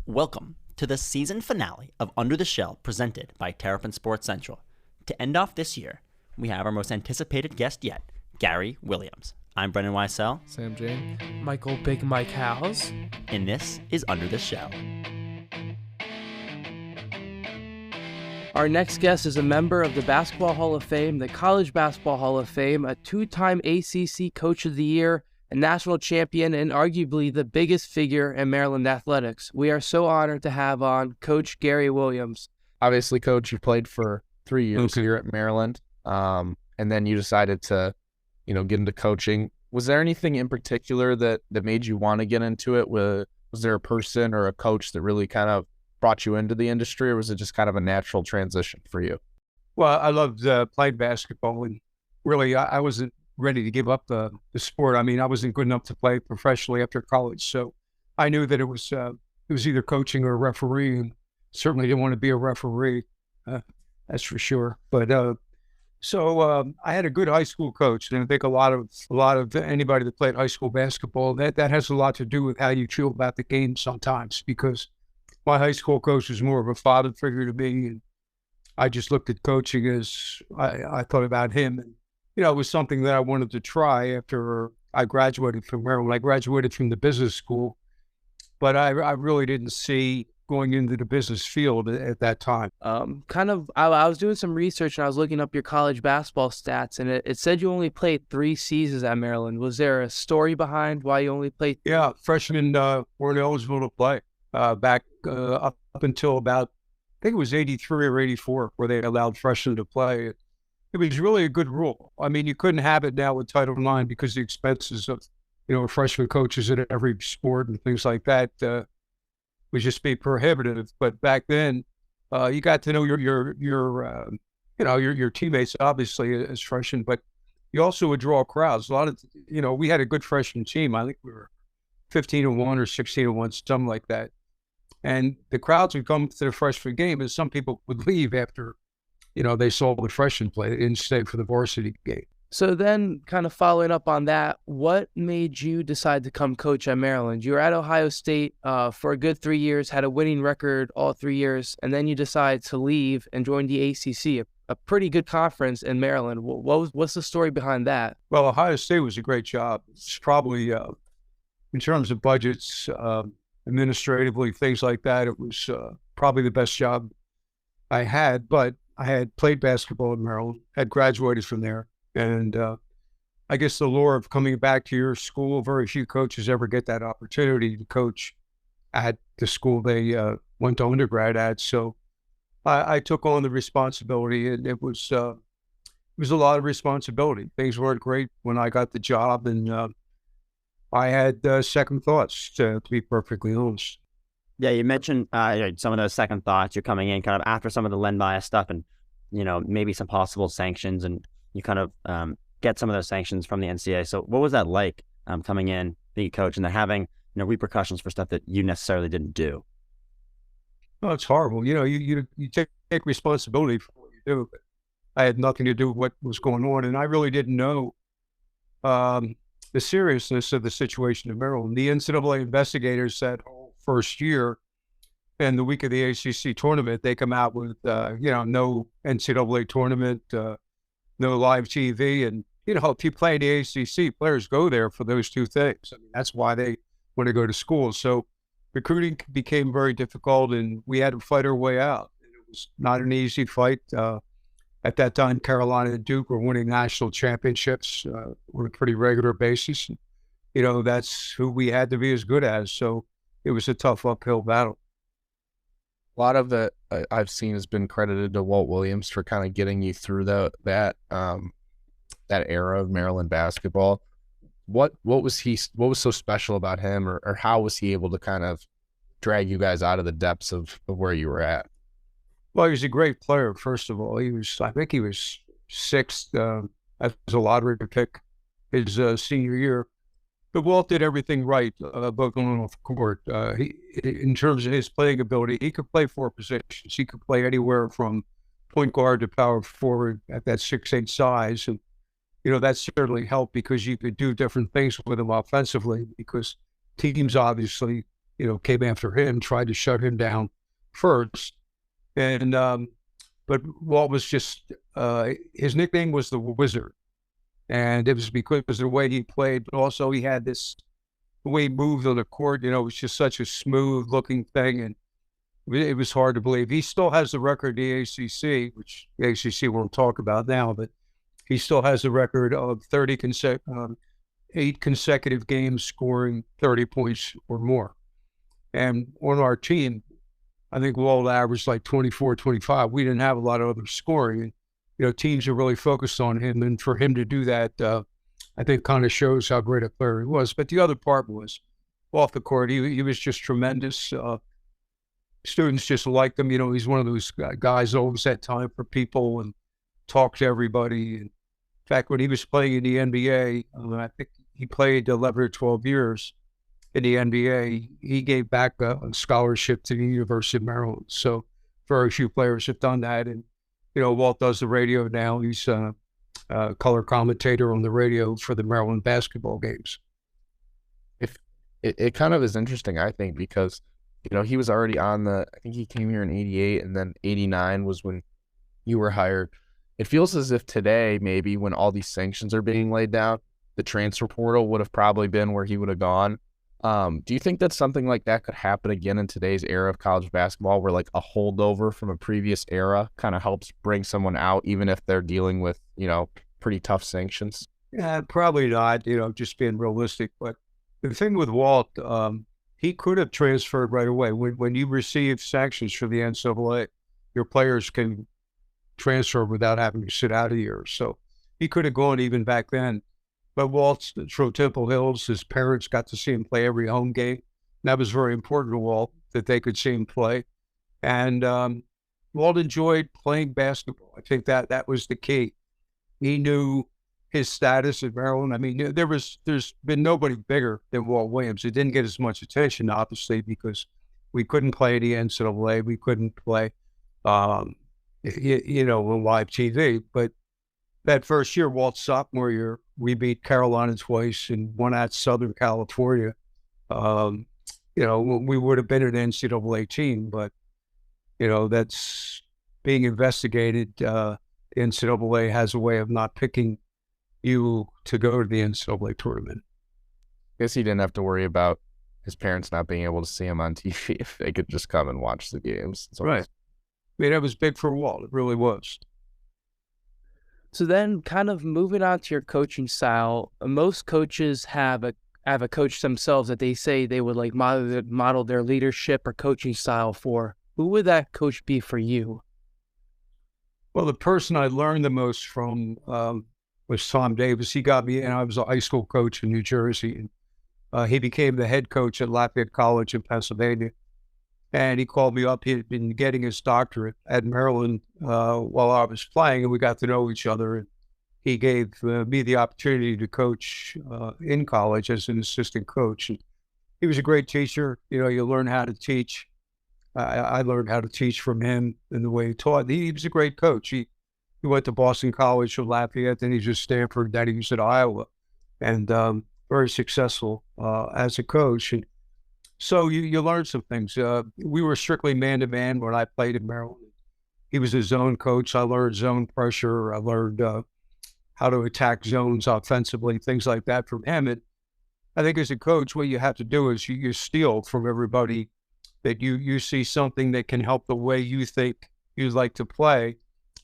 Welcome to the season finale of Under the Shell presented by Terrapin Sports Central. To end off this year, we have our most anticipated guest yet, Gary Williams. I'm Brendan Weissel. Sam Jane. Michael Big Mike Howes. And this is Under the Shell. Our next guest is a member of the Basketball Hall of Fame, the College Basketball Hall of Fame, a two-time ACC Coach of the Year, a national champion, and arguably the biggest figure in Maryland athletics. We are so honored to have on Coach Gary Williams. Obviously, Coach, you played for 3 years here at Maryland, and then you decided to, get into coaching. Was there anything in particular that made you want to get into it? Was there a person or a coach that really kind of brought you into the industry, or was it just kind of a natural transition for you? Well, I loved playing basketball, and really, I wasn't ready to give up the sport. I mean, I wasn't good enough to play professionally after college, so I knew that it was either coaching or refereeing. Certainly didn't want to be a referee, that's for sure. But so I had a good high school coach, and I think a lot of anybody that played high school basketball, that has a lot to do with how you feel about the game sometimes. Because my high school coach was more of a father figure to me, and I just looked at coaching as I thought about him. And it was something that I wanted to try after I graduated from Maryland. I graduated from the business school, but I really didn't see going into the business field at that time. I was doing some research and I was looking up your college basketball stats, and it said you only played 3 seasons at Maryland. Was there a story behind why you only played? Yeah, freshmen weren't eligible to play back up until about, I think it was 83 or 84, where they allowed freshmen to play. It was really a good rule. I mean, you couldn't have it now with Title IX because the expenses of, freshman coaches at every sport and things like that would just be prohibitive. But back then, you got to know your teammates obviously as freshmen, but you also would draw crowds. A lot of, we had a good freshman team. I think we were 15-1 or 16-1, something like that. And the crowds would come to the freshman game, and some people would leave after they saw the freshman play. They didn't stay for the varsity game. So then, kind of following up on that, what made you decide to come coach at Maryland? You were at Ohio State for a good 3 years, had a winning record all 3 years, and then you decide to leave and join the ACC, a pretty good conference in Maryland. What's the story behind that? Well, Ohio State was a great job. It's probably, in terms of budgets, administratively, things like that, it was probably the best job I had. But I had played basketball in Maryland, had graduated from there. And I guess the lure of coming back to your school, very few coaches ever get that opportunity to coach at the school they went to undergrad at. So I took on the responsibility, and it was a lot of responsibility. Things weren't great when I got the job, and I had second thoughts, to be perfectly honest. Yeah, you mentioned some of those second thoughts. You're coming in kind of after some of the Len Bias stuff and, maybe some possible sanctions, and you kind of get some of those sanctions from the NCAA. So what was that like coming in, being a coach, and then having repercussions for stuff that you necessarily didn't do? Oh, it's horrible. You take responsibility for what you do. But I had nothing to do with what was going on, and I really didn't know the seriousness of the situation in Maryland. The NCAA investigators that whole first year, and the week of the ACC tournament, they come out with no NCAA tournament, no live TV. And, if you play in the ACC, players go there for those two things. I mean, that's why they want to go to school. So recruiting became very difficult, and we had to fight our way out. And it was not an easy fight. At that time, Carolina and Duke were winning national championships on a pretty regular basis. That's who we had to be as good as. So it was a tough uphill battle. A lot of it I've seen has been credited to Walt Williams for kind of getting you through that era of Maryland basketball. What was so special about him, or how was he able to kind of drag you guys out of the depths of where you were at? Well, he was a great player, first of all. I think he was sixth as a lottery pick his senior year. But Walt did everything right, both on and off the court. In terms of his playing ability, he could play 4 positions. He could play anywhere from point guard to power forward at that 6'8" size. And, that certainly helped because you could do different things with him offensively, because teams obviously came after him, tried to shut him down first. And but Walt was just his nickname was the Wizard, and it was because of the way he played, but also he had the way he moved on the court. It was just such a smooth looking thing, and it was hard to believe. He still has the record in the ACC, which the ACC won't talk about now, but he still has the record of 8 consecutive games scoring 30 points or more. And on our team, I think Walt averaged like 24, 25. We didn't have a lot of other scoring. And, teams are really focused on him. And for him to do that, I think kind of shows how great a player he was. But the other part was off the court. He was just tremendous. Students just liked him. He's one of those guys that always had time for people and talked to everybody. And in fact, when he was playing in the NBA, I think he played 11 or 12 years in the NBA. He gave back a scholarship to the University of Maryland. So very few players have done that. And, Walt does the radio now. He's a color commentator on the radio for the Maryland basketball games. If it kind of is interesting, I think, because, he was already I think he came here in 88, and then 89 was when you were hired. It feels as if today, maybe when all these sanctions are being laid down, the transfer portal would have probably been where he would have gone. Do you think that something like that could happen again in today's era of college basketball, where like a holdover from a previous era kind of helps bring someone out, even if they're dealing with, pretty tough sanctions? Yeah, probably not, just being realistic. But the thing with Walt, he could have transferred right away. When you receive sanctions from the NCAA, your players can transfer without having to sit out a year. So he could have gone even back then. But Walt's from Temple Hills. His parents got to see him play every home game. And that was very important to Walt, that they could see him play. And Walt enjoyed playing basketball. I think that was the key. He knew his status at Maryland. I mean, there's been nobody bigger than Walt Williams. It didn't get as much attention, obviously, because we couldn't play the NCAA. We couldn't play, on live TV. But that first year, Walt's sophomore year, we beat Carolina twice and won at Southern California. We would have been an NCAA team, but, that's being investigated. NCAA has a way of not picking you to go to the NCAA tournament. I guess he didn't have to worry about his parents not being able to see him on TV if they could just come and watch the games. Right. I mean, that was big for Walt. It really was. So then kind of moving on to your coaching style, most coaches have a coach themselves that they say they would like model their leadership or coaching style for. Who would that coach be for you? Well, the person I learned the most from was Tom Davis. He got me, and I was a high school coach in New Jersey. And he became the head coach at Lafayette College in Pennsylvania. And he called me up. He had been getting his doctorate at Maryland while I was playing, and we got to know each other. And he gave me the opportunity to coach in college as an assistant coach. And he was a great teacher. You learn how to teach. I learned how to teach from him and the way he taught. He was a great coach. He went to Boston College from Lafayette, then he was at Stanford, then he was at Iowa, and very successful as a coach. And so you learn some things. We were strictly man-to-man when I played in Maryland. He was a zone coach. I learned zone pressure. I learned how to attack zones offensively, things like that from him. And I think as a coach, what you have to do is you steal from everybody that you see something that can help the way you think you'd like to play.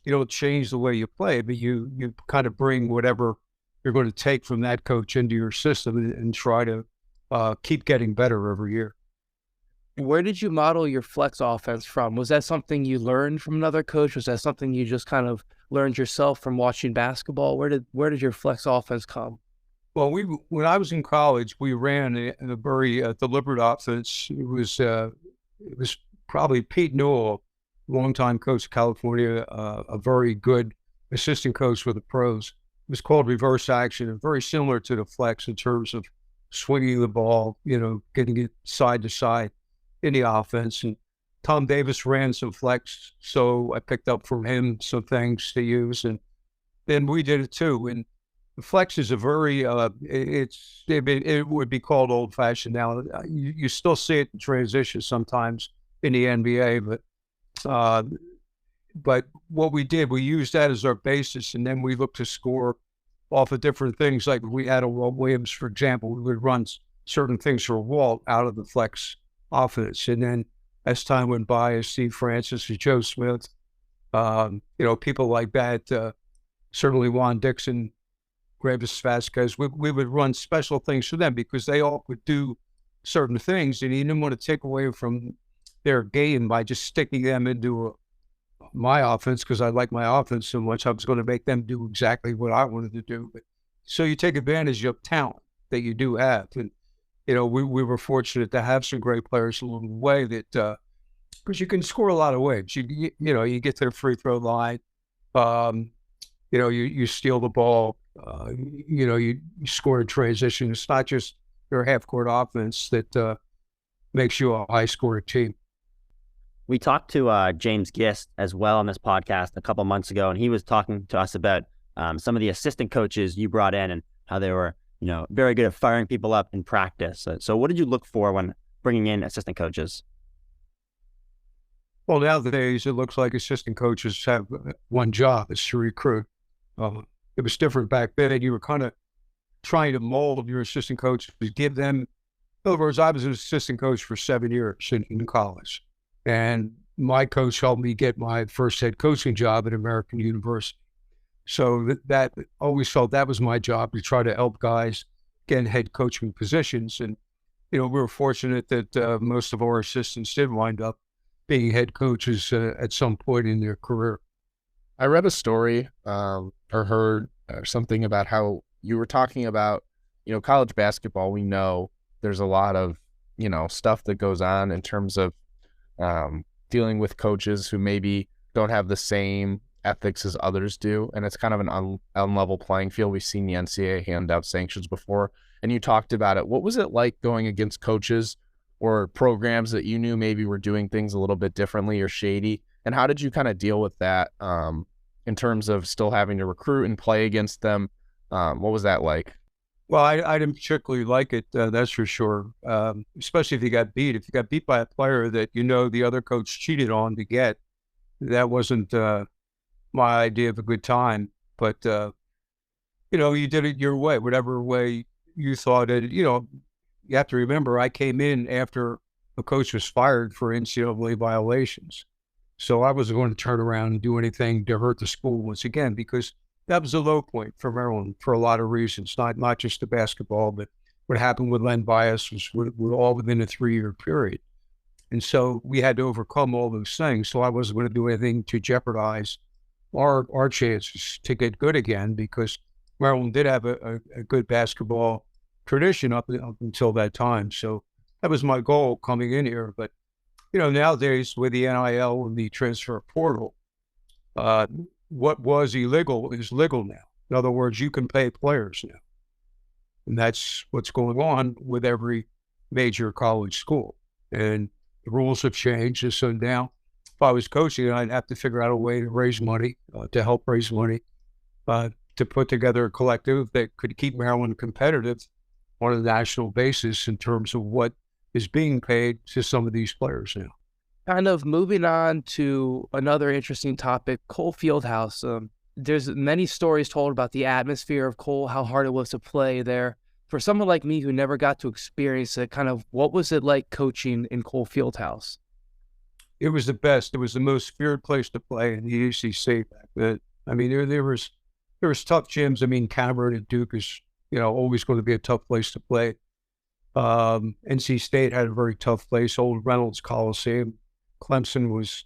You don't change the way you play, but you kind of bring whatever you're going to take from that coach into your system and try to keep getting better every year. Where did you model your flex offense from? Was that something you learned from another coach? Was that something you just kind of learned yourself from watching basketball? Where did your flex offense come? Well, when I was in college, we ran a very deliberate offense. It was probably Pete Newell, longtime coach of California, a very good assistant coach for the pros. It was called reverse action, and very similar to the flex in terms of swinging the ball, getting it side to side in the offense. And Tom Davis ran some flex, so I picked up from him some things to use, and then we did it too. And The flex is a very, it would be called old fashioned now. You still see it in transition sometimes in the NBA, but what we did, we used that as our basis, and then we looked to score off of different things. Like we had a Walt Williams, for example, we would run certain things for Walt out of the flex offense. And then as time went by, as Steve Francis, as Joe Smith, people like that, certainly Juan Dixon, Gravis Vasquez, we would run special things for them because they all could do certain things, and he didn't want to take away from their game by just sticking them into my offense because I like my offense so much. I was going to make them do exactly what I wanted to do. But, so you take advantage of talent that you do have. And, we were fortunate to have some great players along the way that, because you can score a lot of ways. You get to the free throw line, you steal the ball, you score in transition. It's not just your half-court offense that makes you a high-scoring team. We talked to James Gist as well on this podcast a couple months ago, and he was talking to us about some of the assistant coaches you brought in and how they were, very good at firing people up in practice. So what did you look for when bringing in assistant coaches? Well, nowadays it looks like assistant coaches have one job: it's to recruit. It was different back then. You were kind of trying to mold your assistant coaches, give them. In other words, I was an assistant coach for 7 years in college. And my coach helped me get my first head coaching job at American University. So that always felt that was my job, to try to help guys get in head coaching positions. And, we were fortunate that most of our assistants did wind up being head coaches at some point in their career. I read a story or heard something about how you were talking about, college basketball. We know there's a lot of, stuff that goes on in terms of dealing with coaches who maybe don't have the same ethics as others do. And it's kind of an unlevel playing field. We've seen the NCAA hand out sanctions before, and you talked about it. What was it like going against coaches or programs that you knew maybe were doing things a little bit differently or shady? And how did you kind of deal with that in terms of still having to recruit and play against them? What was that like? Well, I didn't particularly like it, that's for sure, especially if you got beat. If you got beat by a player that the other coach cheated on to get, that wasn't my idea of a good time. But, you did it your way, whatever way you thought it. You have to remember, I came in after a coach was fired for NCAA violations. So I wasn't going to turn around and do anything to hurt the school once again, because that was a low point for Maryland for a lot of reasons, not just the basketball, but what happened with Len Bias was we're all within a 3-year period. And so we had to overcome all those things. So I wasn't going to do anything to jeopardize our chances to get good again, because Maryland did have a good basketball tradition up until that time. So that was my goal coming in here. But, nowadays with the NIL and the transfer portal, what was illegal is legal now. In other words, you can pay players now. And that's what's going on with every major college school. And the rules have changed. And so now, if I was coaching, I'd have to figure out a way to raise money, to help raise money, to put together a collective that could keep Maryland competitive on a national basis in terms of what is being paid to some of these players now. Kind of moving on to another interesting topic, Cole Fieldhouse. There's many stories told about the atmosphere of Cole, how hard it was to play there. For someone like me who never got to experience it, kind of what was it like coaching in Cole Fieldhouse? It was the best. It was the most feared place to play in the ACC back then. I mean, there was tough gyms. I mean, Cameron and Duke is, always going to be a tough place to play. NC State had a very tough place, Old Reynolds Coliseum. Clemson was,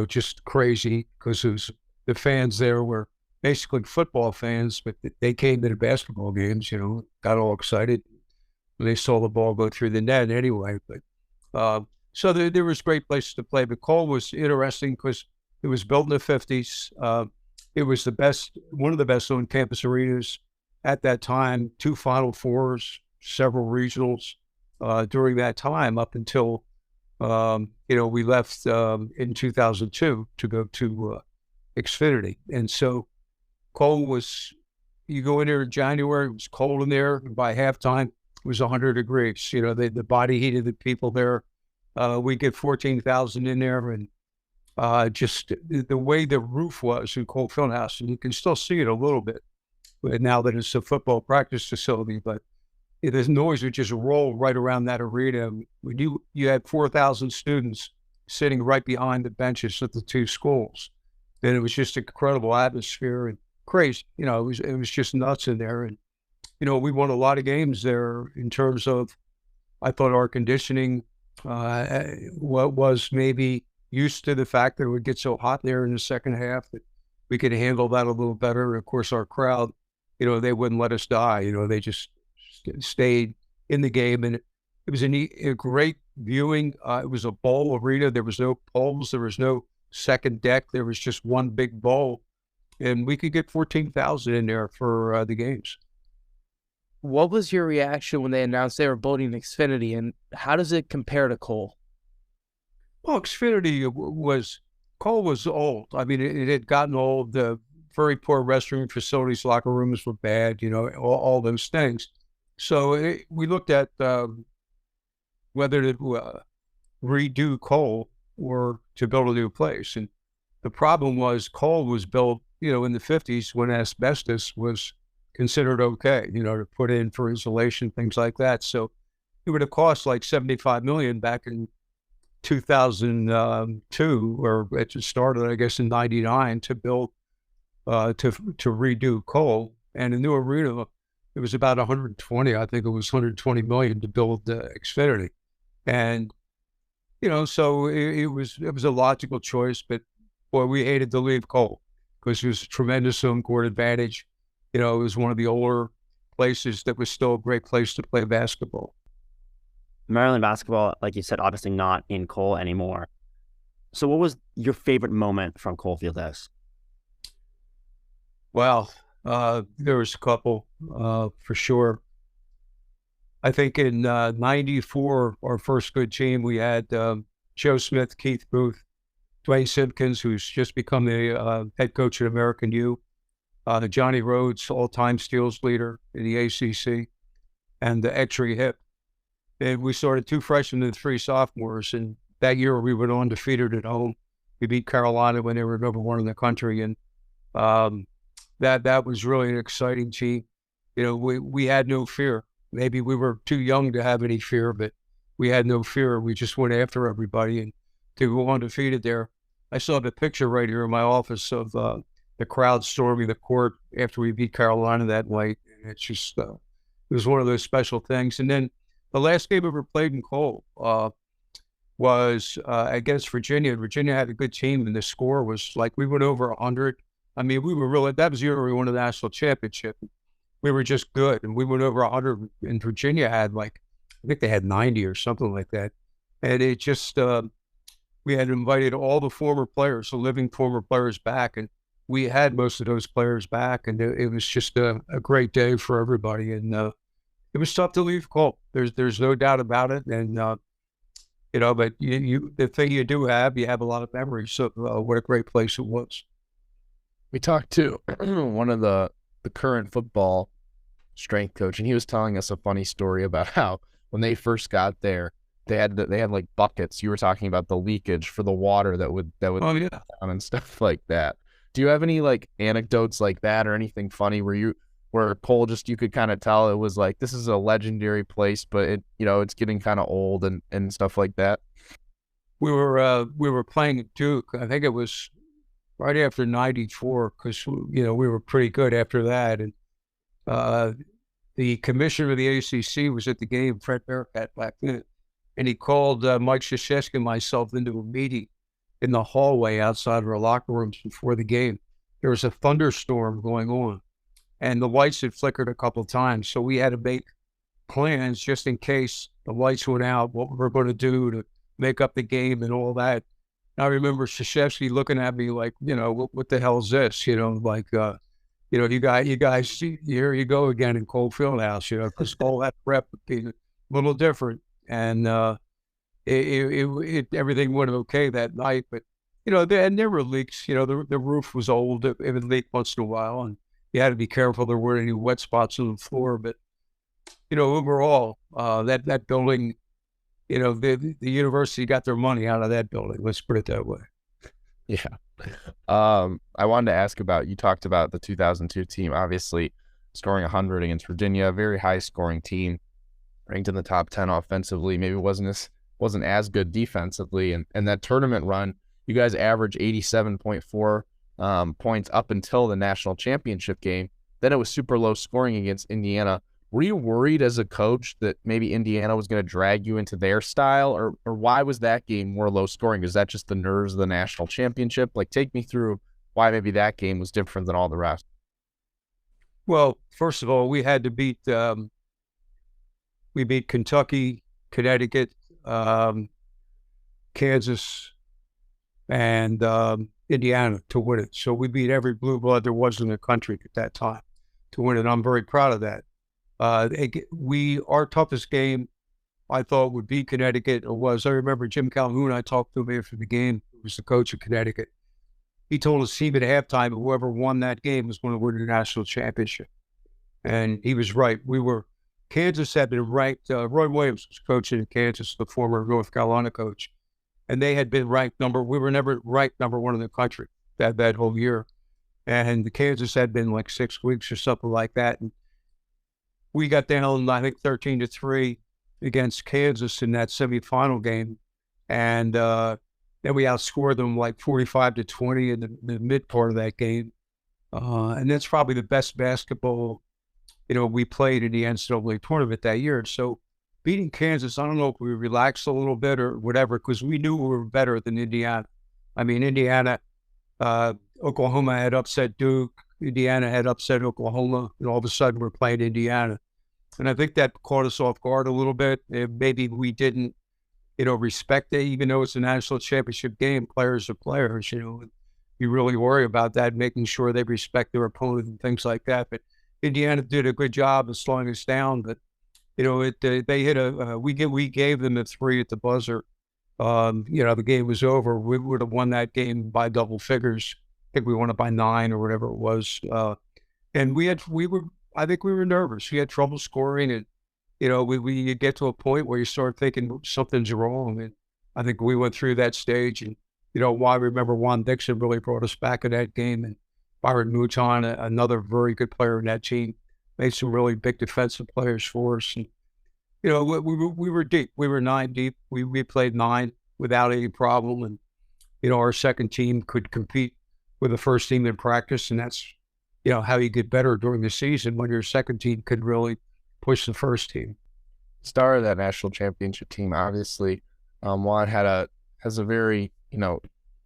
just crazy because the fans there were basically football fans, but they came to the basketball games, got all excited when they saw the ball go through the net anyway. But so there was great places to play. But Cole was interesting because it was built in the 50s. It was one of the best on-campus arenas at that time, 2 Final Fours, several regionals during that time up until we left in 2002 to go to Xfinity. And so Cole was you go in there in January, it was cold in there. By halftime, it was 100 degrees. You know, the body heat of the people there. We get 14,000 in there, and just the way the roof was in Cole Fieldhouse, and you can still see it a little bit now that it's a football practice facility, but the noise would just roll right around that arena. When you had 4,000 students sitting right behind the benches at the two schools, then it was just incredible atmosphere and crazy. You know, it was just nuts in there. And, you know, we won a lot of games there in terms of, I thought our conditioning what was maybe used to the fact that it would get so hot there in the second half that we could handle that a little better. And of course, our crowd, you know, they wouldn't let us die. You know, they just stayed in the game, and it was a great viewing. It was a bowl arena. There was no poles. There was no second deck. There was just one big bowl, and we could get 14,000 in there for the games. What was your reaction when they announced they were building Xfinity, and how does it compare to Cole? Well, Xfinity Cole was old. I mean, it had gotten old. The very poor restroom facilities, locker rooms were bad, you know, all those things. So we looked at whether to redo Cole or to build a new place. And the problem was Cole was built, you know, in the 50s when asbestos was considered okay, you know, to put in for insulation, things like that. So it would have cost like $75 million back in 2002, or it started, I guess, in '99 to build, to redo Cole. And the new arena, it was about 120, I think it was 120 million to build Xfinity. And, you know, so it was a logical choice, but boy, we hated to leave Cole because it was a tremendous home court advantage. You know, it was one of the older places that was still a great place to play basketball. Maryland basketball, like you said, obviously not in Cole anymore. So what was your favorite moment from Cole Fieldhouse? Well, there was a couple, for sure. I think in '94, our first good team, we had Joe Smith, Keith Booth, Dwayne Simpkins, who's just become the head coach at American U, Johnny Rhodes, all-time steals leader in the ACC, and Etri Hip. And we started 2 freshmen and 3 sophomores, and that year we went undefeated at home. We beat Carolina when they were #1 in the country, and that was really an exciting team. You know, we had no fear. Maybe we were too young to have any fear, but we had no fear. We just went after everybody, and to go undefeated there. I saw the picture right here in my office of the crowd storming the court after we beat Carolina that night. And it's just, it was one of those special things. And then the last game we ever played in Cole was against Virginia. Virginia had a good team, and the score was like, we went over 100. I mean, we were really, that was the year we won the national championship. We were just good, and we went over 100, and Virginia had like, I think they had 90 or something like that. And it just, we had invited all the former players, the living former players back, and we had most of those players back, and it was just a great day for everybody. And it was tough to leave Cole. There's no doubt about it. And, you know, but the thing you do have, you have a lot of memories of what a great place it was. We talked to one of the current football strength coach, and he was telling us a funny story about how when they first got there, they had like buckets. You were talking about the leakage for the water that would Oh, yeah. down and stuff like that. Do you have any like anecdotes like that or anything funny where Cole just, you could kind of tell it was like, this is a legendary place, but it, you know, it's getting kind of old and stuff like that? We were playing at Duke. I think it was right after '94, because, you know, we were pretty good after that. And the commissioner of the ACC was at the game, Fred Bearcat, back then. And he called Mike Krzyzewski and myself into a meeting in the hallway outside of our locker rooms before the game. There was a thunderstorm going on, and the lights had flickered a couple of times. So we had to make plans just in case the lights went out, what we were going to do to make up the game and all that. I remember Krzyzewski looking at me like, you know, what the hell is this? You know, like, you know, you guys, here you go again in Cole Fieldhouse, you know, because Cole had prep would be a little different. And everything went okay that night. But, you know, there were leaks. You know, the roof was old. It would leak once in a while. And, you had to be careful there weren't any wet spots on the floor. But, overall, that building, the university got their money out of that building. Let's put it that way. Yeah. I wanted to ask about, you talked about the 2002 team, obviously scoring 100 against Virginia, a very high scoring team, ranked in the top 10 offensively, maybe wasn't as good defensively. And that tournament run, you guys averaged 87.4 points up until the national championship game. Then it was super low scoring against Indiana. Were you worried as a coach that maybe Indiana was going to drag you into their style, or why was that game more low scoring? Is that just the nerves of the national championship? Like, take me through why maybe that game was different than all the rest. Well, first of all, we had to beat Kentucky, Connecticut, Kansas, and Indiana to win it. So we beat every blue blood there was in the country at that time to win it. I'm very proud of that. Our toughest game, I thought, would be Connecticut. I remember Jim Calhoun, I talked to him after the game, who was the coach of Connecticut. He told his team at halftime that whoever won that game was going to win the national championship. And he was right. Kansas had been ranked, Roy Williams was coaching in Kansas, the former North Carolina coach. And they had been we were never ranked number one in the country that whole year. And the Kansas had been like 6 weeks or something like that. And we got down, I think, 13-3 against Kansas in that semifinal game. And then we outscored them like 45-20 in the mid part of that game. And that's probably the best basketball, we played in the NCAA tournament that year. So beating Kansas, I don't know if we relaxed a little bit or whatever, because we knew we were better than Indiana. I mean, Oklahoma had upset Duke. Indiana had upset Oklahoma, and all of a sudden we're playing Indiana. And I think that caught us off guard a little bit. Maybe we didn't, respect it, even though it's a national championship game. Players are players, You really worry about that, making sure they respect their opponent and things like that. But Indiana did a good job of slowing us down. But they hit we gave them a 3 at the buzzer. The game was over. We would have won that game by double figures. I think we won it by 9 or whatever it was. And I think we were nervous. We had trouble scoring, and we get to a point where you start thinking something's wrong. And I think we went through that stage. And I remember Juan Dixon really brought us back in that game, and Byron Mouton, another very good player in that team, made some really big defensive players for us. And we were deep. We were 9 deep. We played 9 without any problem, and our second team could compete with the first team in practice, and that's how you get better during the season, when your second team could really push the first team. Star of that national championship team, obviously, Juan has a very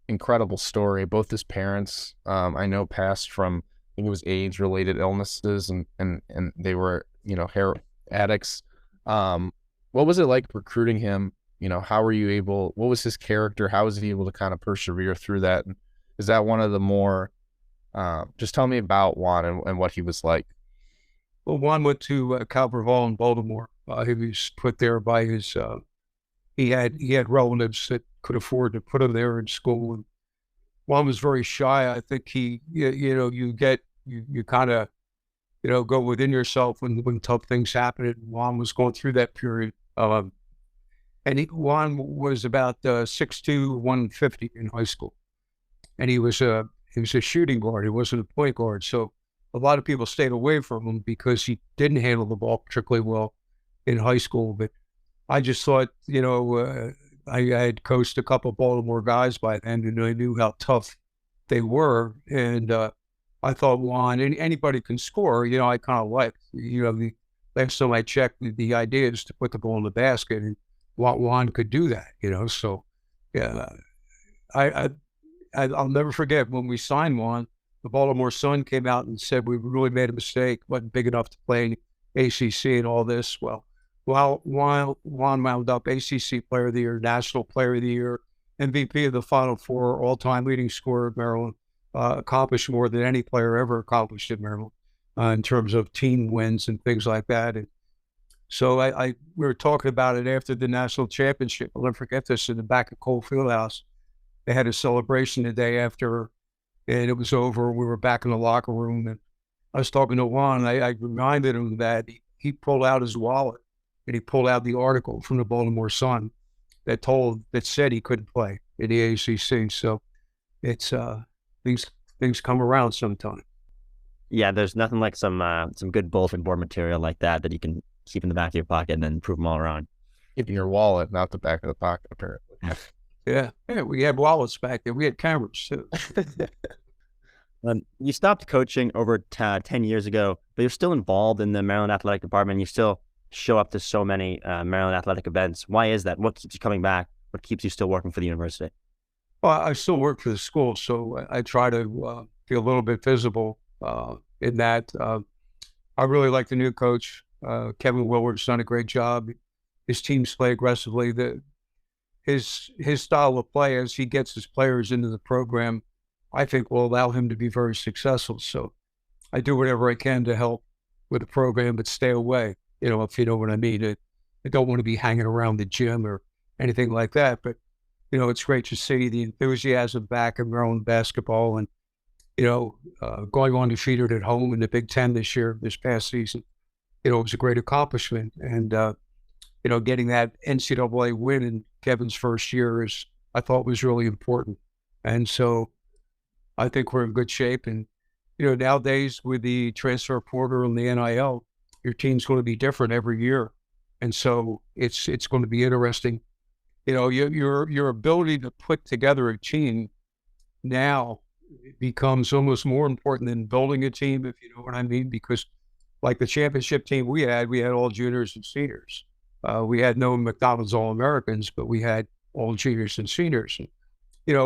incredible story. Both his parents, I know, passed from, I think it was AIDS-related illnesses, and they were hair addicts. What was it like recruiting him? How were you able? What was his character? How was he able to kind of persevere through that? And is that one of the more? Just tell me about Juan and what he was like. Well, Juan went to Calverval in Baltimore. He was put there by his. He had relatives that could afford to put him there in school. And Juan was very shy. I think you kind of go within yourself when tough things happen. And Juan was going through that period. And Juan was about 6'2", 150 in high school, and he was a shooting guard. He wasn't a point guard. So a lot of people stayed away from him because he didn't handle the ball particularly well in high school. But I just thought, I had coached a couple of Baltimore guys by then, and I knew how tough they were. And I thought, Juan, anybody can score. I kind of liked, the last time I checked, the idea is to put the ball in the basket, and Juan could do that, So, yeah, I'll never forget when we signed Juan, the Baltimore Sun came out and said we really made a mistake, wasn't big enough to play in ACC and all this. Well, while Juan wound up ACC Player of the Year, National Player of the Year, MVP of the Final Four, all-time leading scorer at Maryland, accomplished more than any player ever accomplished at Maryland in terms of team wins and things like that. And so we were talking about it after the national championship. I'll never forget this, in the back of Cole Fieldhouse. They had a celebration the day after, and it was over. We were back in the locker room, and I was talking to Juan. I reminded him that he pulled out his wallet and he pulled out the article from the Baltimore Sun that said he couldn't play in the ACC. So it's things come around sometime. Yeah, there's nothing like some good bulletin board material like that you can keep in the back of your pocket and then prove them all around. In your wallet, not the back of the pocket, apparently. Yeah, we had wallets back there. We had cameras too. You stopped coaching over 10 years ago, but you're still involved in the Maryland Athletic Department. You still show up to so many Maryland athletic events. Why is that? What keeps you coming back? What keeps you still working for the university? Well, I still work for the school, so I try to be a little bit visible in that. I really like the new coach, Kevin Willard's done a great job. His teams play aggressively. His style of play, as he gets his players into the program, I think will allow him to be very successful. So I do whatever I can to help with the program, but stay away, if you know what I mean. I don't want to be hanging around the gym or anything like that. But, it's great to see the enthusiasm back in Maryland basketball and, going undefeated at home in the Big Ten this past season. It was a great accomplishment. And, getting that NCAA win in Kevin's first year I thought was really important. And so I think we're in good shape. And, nowadays with the transfer portal and the NIL, your team's going to be different every year. And so it's going to be interesting. Your ability to put together a team now becomes almost more important than building a team, if you know what I mean, because like the championship team we had all juniors and seniors. We had no McDonald's All-Americans, but we had all juniors and seniors. And,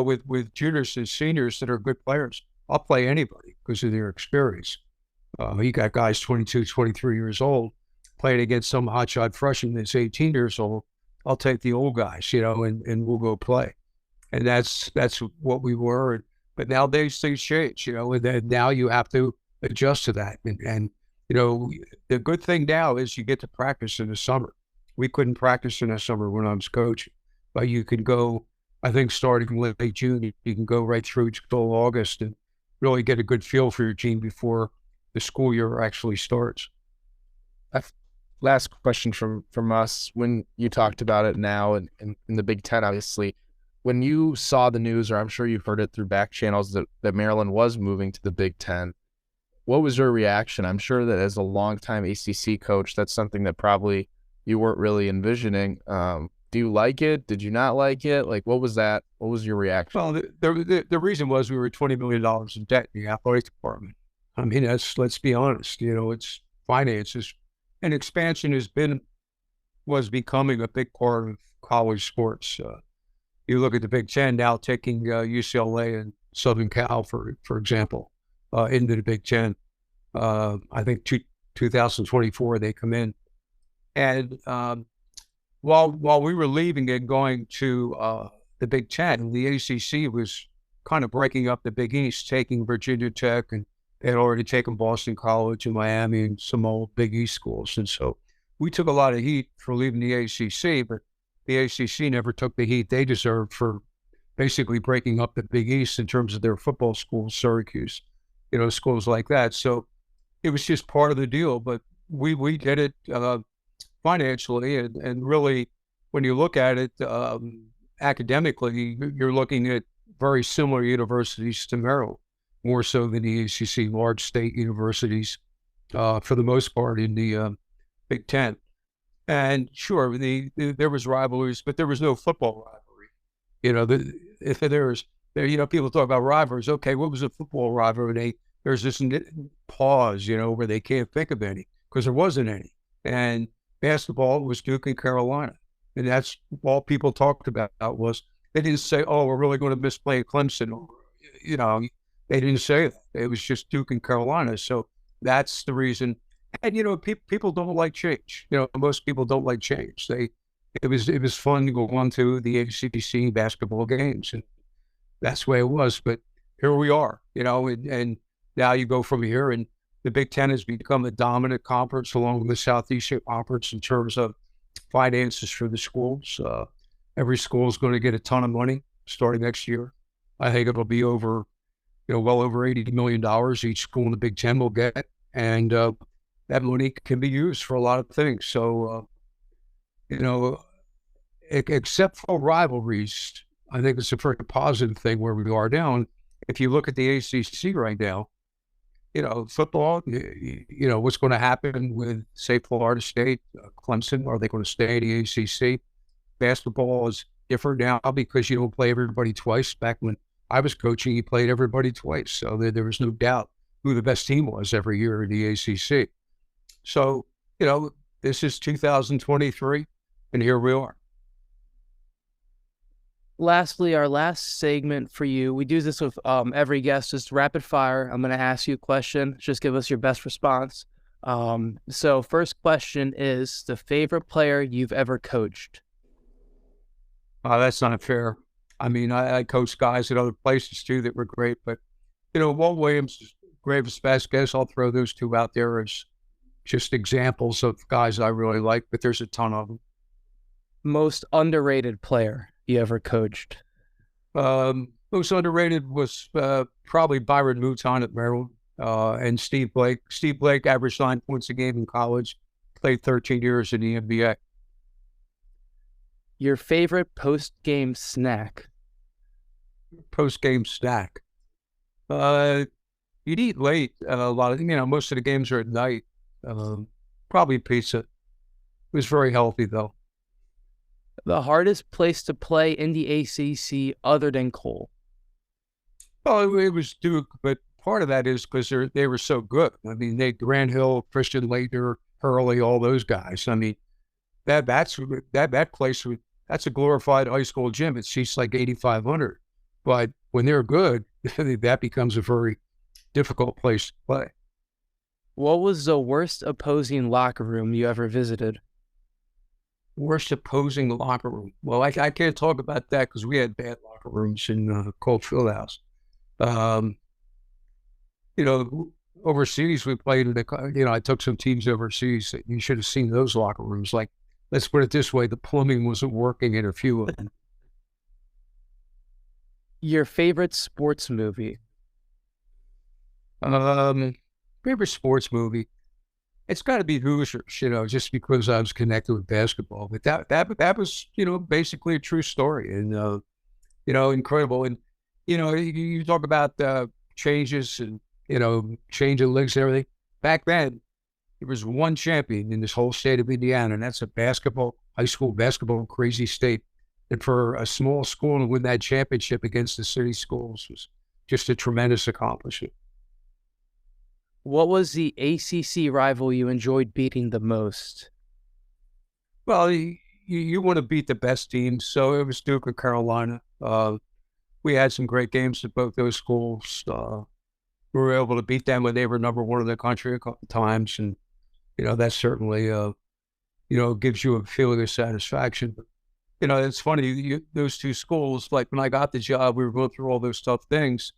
with juniors and seniors that are good players, I'll play anybody because of their experience. You got guys 22, 23 years old playing against some hotshot freshman that's 18 years old. I'll take the old guys, and we'll go play. And that's what we were. But nowadays things change, and then now you have to adjust to that. And the good thing now is you get to practice in the summer. We couldn't practice in the summer when I was coaching, but you could go, I think starting late June, you can go right through till August and really get a good feel for your team before the school year actually starts. Last question from us. When you talked about it now in the Big Ten, obviously, when you saw the news, or I'm sure you've heard it through back channels, that Maryland was moving to the Big Ten, what was your reaction? I'm sure that as a longtime ACC coach, that's something that probably you weren't really envisioning. Do you like it? Did you not like it? Like, what was that? What was your reaction? Well, the reason was we were $20 million in debt in the athletic department. I mean, let's be honest, it's finances. And expansion was becoming a big part of college sports. You look at the Big Ten now taking UCLA and Southern Cal, for example, into the Big Ten. I think 2024 they come in. And while we were leaving and going to the Big Ten, the ACC was kind of breaking up the Big East, taking Virginia Tech, and they had already taken Boston College and Miami and some old Big East schools. And so we took a lot of heat for leaving the ACC, but the ACC never took the heat they deserved for basically breaking up the Big East in terms of their football schools, Syracuse, schools like that. So it was just part of the deal, but we did it financially, and really, when you look at it academically, you're looking at very similar universities to Maryland, more so than the ACC, large state universities, for the most part in the Big Ten. And sure, there was rivalries, but there was no football rivalry. If there's people talk about rivalries. Okay, what was a football rivalry? There's this pause, where they can't think of any because there wasn't any. And basketball was Duke and Carolina, and that's all people talked about. Was they didn't say, "Oh, we're really going to miss playing Clemson," or, they didn't say that. It was just Duke and Carolina. So that's the reason. And people don't like change. Most people don't like change. It was fun to go on to the ACC basketball games, and that's the way it was. But here we are, and now you go from here, and the Big Ten has become a dominant conference along with the Southeastern Conference in terms of finances for the schools. Every school is going to get a ton of money starting next year. I think it'll be over, well over $80 million each school in the Big Ten will get. and that money can be used for a lot of things. So, you know, except for rivalries, I think it's a very positive thing where we are now. And if you look at the ACC right now, you know, football, you know, what's going to happen with, say, Florida State, Clemson, are they going to stay in the ACC? Basketball is different now because you don't play everybody twice. Back when I was coaching, you played everybody twice. So there was no doubt who the best team was every year in the ACC. So, you know, this is 2023, and here we are. Lastly, our last segment for you, we do this with every guest, just rapid fire. I'm going to ask you a question. Just give us your best response. So first question is the favorite player you've ever coached. That's not fair. I mean, I coached guys at other places too that were great, but, you know, Walt Williams, Greivis Vasquez, I'll throw those two out there as just examples of guys I really like, but there's a ton of them. Most underrated player you ever coached? Most underrated was probably Byron Mouton at Maryland and Steve Blake. Steve Blake averaged 9 points a game in college, played 13 years in the NBA. Your favorite post-game snack? Post-game snack. You'd eat late. A lot of, you know, most of the games are at night. Probably pizza. It was very healthy, though. The hardest place to play in the ACC other than Cole? Oh, it was Duke, but part of that is because they were so good. I mean, Grant Hill, Christian Laettner, Hurley, all those guys. I mean, that place, that's a glorified high school gym. It seats like 8,500. But when they're good, that becomes a very difficult place to play. What was the worst opposing locker room you ever visited? Worst opposing locker room. Well, I can't talk about that because we had bad locker rooms in Colt Fieldhouse. You know, overseas we played in you know, I took some teams overseas. You should have seen those locker rooms. Like, let's put it this way, the plumbing wasn't working in a few of them. Your favorite sports movie? Favorite sports movie? It's got to be Hoosiers, you know, just because I was connected with basketball. But that was, you know, basically a true story and, you know, incredible. And, you know, you talk about changes and, you know, changing leagues and everything. Back then, there was one champion in this whole state of Indiana, and that's a high school basketball crazy state. And for a small school to win that championship against the city schools was just a tremendous accomplishment. What was the ACC rival you enjoyed beating the most? Well, you want to beat the best teams, so it was Duke and Carolina. We had some great games at both those schools. We were able to beat them when they were number one in the country a couple times, and you know that certainly, you know, gives you a feeling of satisfaction. But, you know, it's funny. Those two schools, like when I got the job, we were going through all those tough things.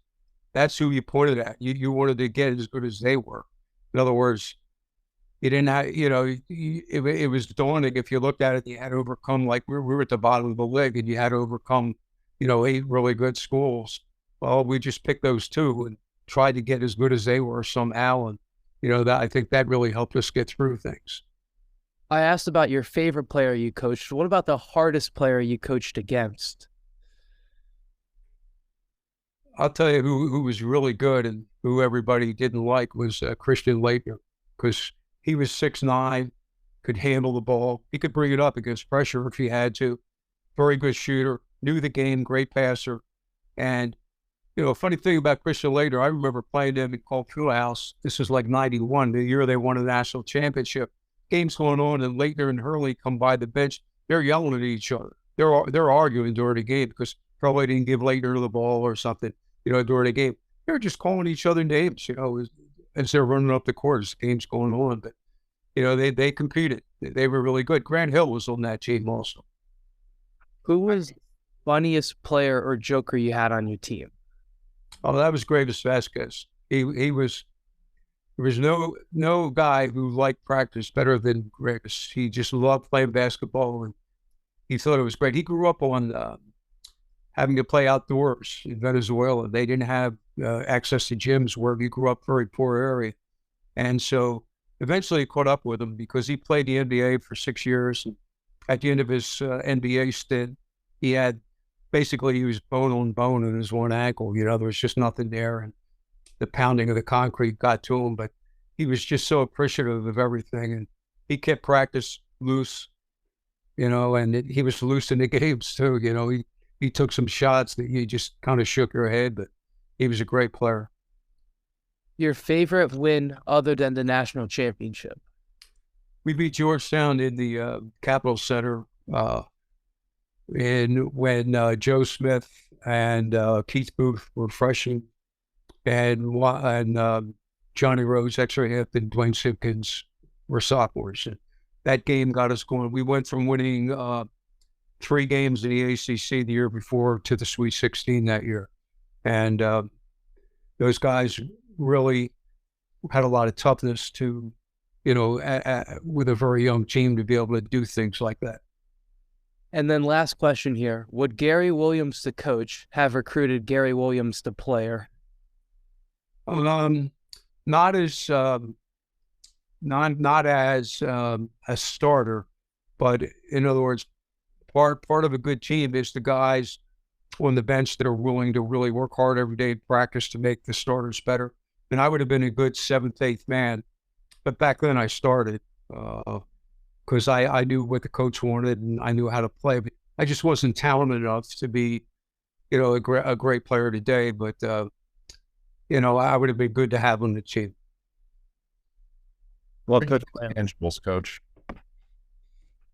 That's who you pointed at. You wanted to get as good as they were. In other words, you didn't have, you know, it was daunting. If you looked at it, you had to overcome, like we were at the bottom of the league and you had to overcome, you know, 8 really good schools. Well, we just picked those two and tried to get as good as they were somehow. And, you know, I think that really helped us get through things. I asked about your favorite player you coached. What about the hardest player you coached against? I'll tell you who was really good and who everybody didn't like was Christian Laettner, because he was 6'9", could handle the ball. He could bring it up against pressure if he had to. Very good shooter, knew the game, great passer. And, you know, a funny thing about Christian Laettner, I remember playing them in Colt Fieldhouse. This was like 91, the year they won a national championship. Game's going on, and Laettner and Hurley come by the bench. They're yelling at each other. They're arguing during the game because Hurley didn't give Laettner the ball or something. You know, during the game, they're just calling each other names, you know, as they're running up the court, as the game's going on. But, you know, they competed. They were really good. Grant Hill was on that team also. Who was the funniest player or joker you had on your team? Oh, that was Greivis Vasquez. He was, there was no guy who liked practice better than Greivis. He just loved playing basketball, and he thought it was great. He grew up on having to play outdoors in Venezuela. They didn't have access to gyms where he grew up, very poor area. And so eventually he caught up with him because he played the NBA for 6 years. And at the end of his NBA stint, he had basically, he was bone on bone in his one ankle. There was just nothing there. And the pounding of the concrete got to him, but he was just so appreciative of everything. And he kept practice loose, and he was loose in the games too. He took some shots that you just kind of shook your head, but he was a great player. Your favorite win other than the national championship? We beat Georgetown in the Capitol Center when Joe Smith and Keith Booth were freshmen, and Johnny Rose, X-Ray Hip, and Dwayne Simpkins were sophomores. And that game got us going. We went from winning 3 games in the ACC the year before to the Sweet 16 that year. And those guys really had a lot of toughness to, with a very young team, to be able to do things like that. And then last question here. Would Gary Williams, the coach, have recruited Gary Williams, the player? Not as not as a starter, but in other words, part of a good team is the guys on the bench that are willing to really work hard every day, practice to make the starters better. And I would have been a good 7th, 8th man, but back then I started because I knew what the coach wanted and I knew how to play. But I just wasn't talented enough to be, a great player today. But I would have been good to have on the team. Well, Coach, Intangibles, Coach.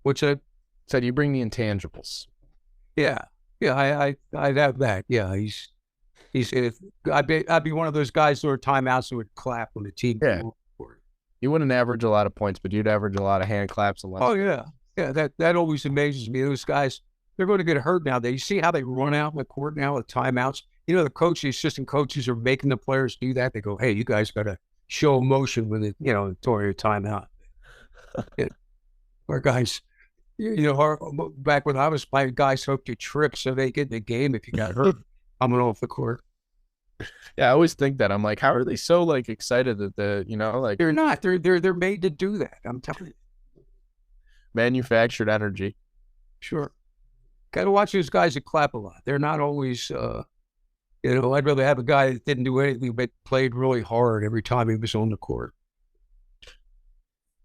What's that? Said you bring the intangibles. Yeah, I'd have that. Yeah, I'd be one of those guys who are timeouts who would clap when the team. Yeah. You wouldn't average a lot of points, but you'd average a lot of hand claps. Oh yeah. That always amazes me. Those guys, they're going to get hurt nowadays. You see how they run out in the court now with timeouts. The assistant coaches are making the players do that. They go, "Hey, you guys got to show emotion with it, during your timeout." Our guys, back when I was playing, guys hoped you trip so they get in the game if you got hurt coming off the court. Yeah, I always think that. I'm like, how are they so excited that they're not. They're made to do that. I'm telling you. Manufactured energy. Sure. Got to watch those guys that clap a lot. They're not always. I'd rather have a guy that didn't do anything but played really hard every time he was on the court.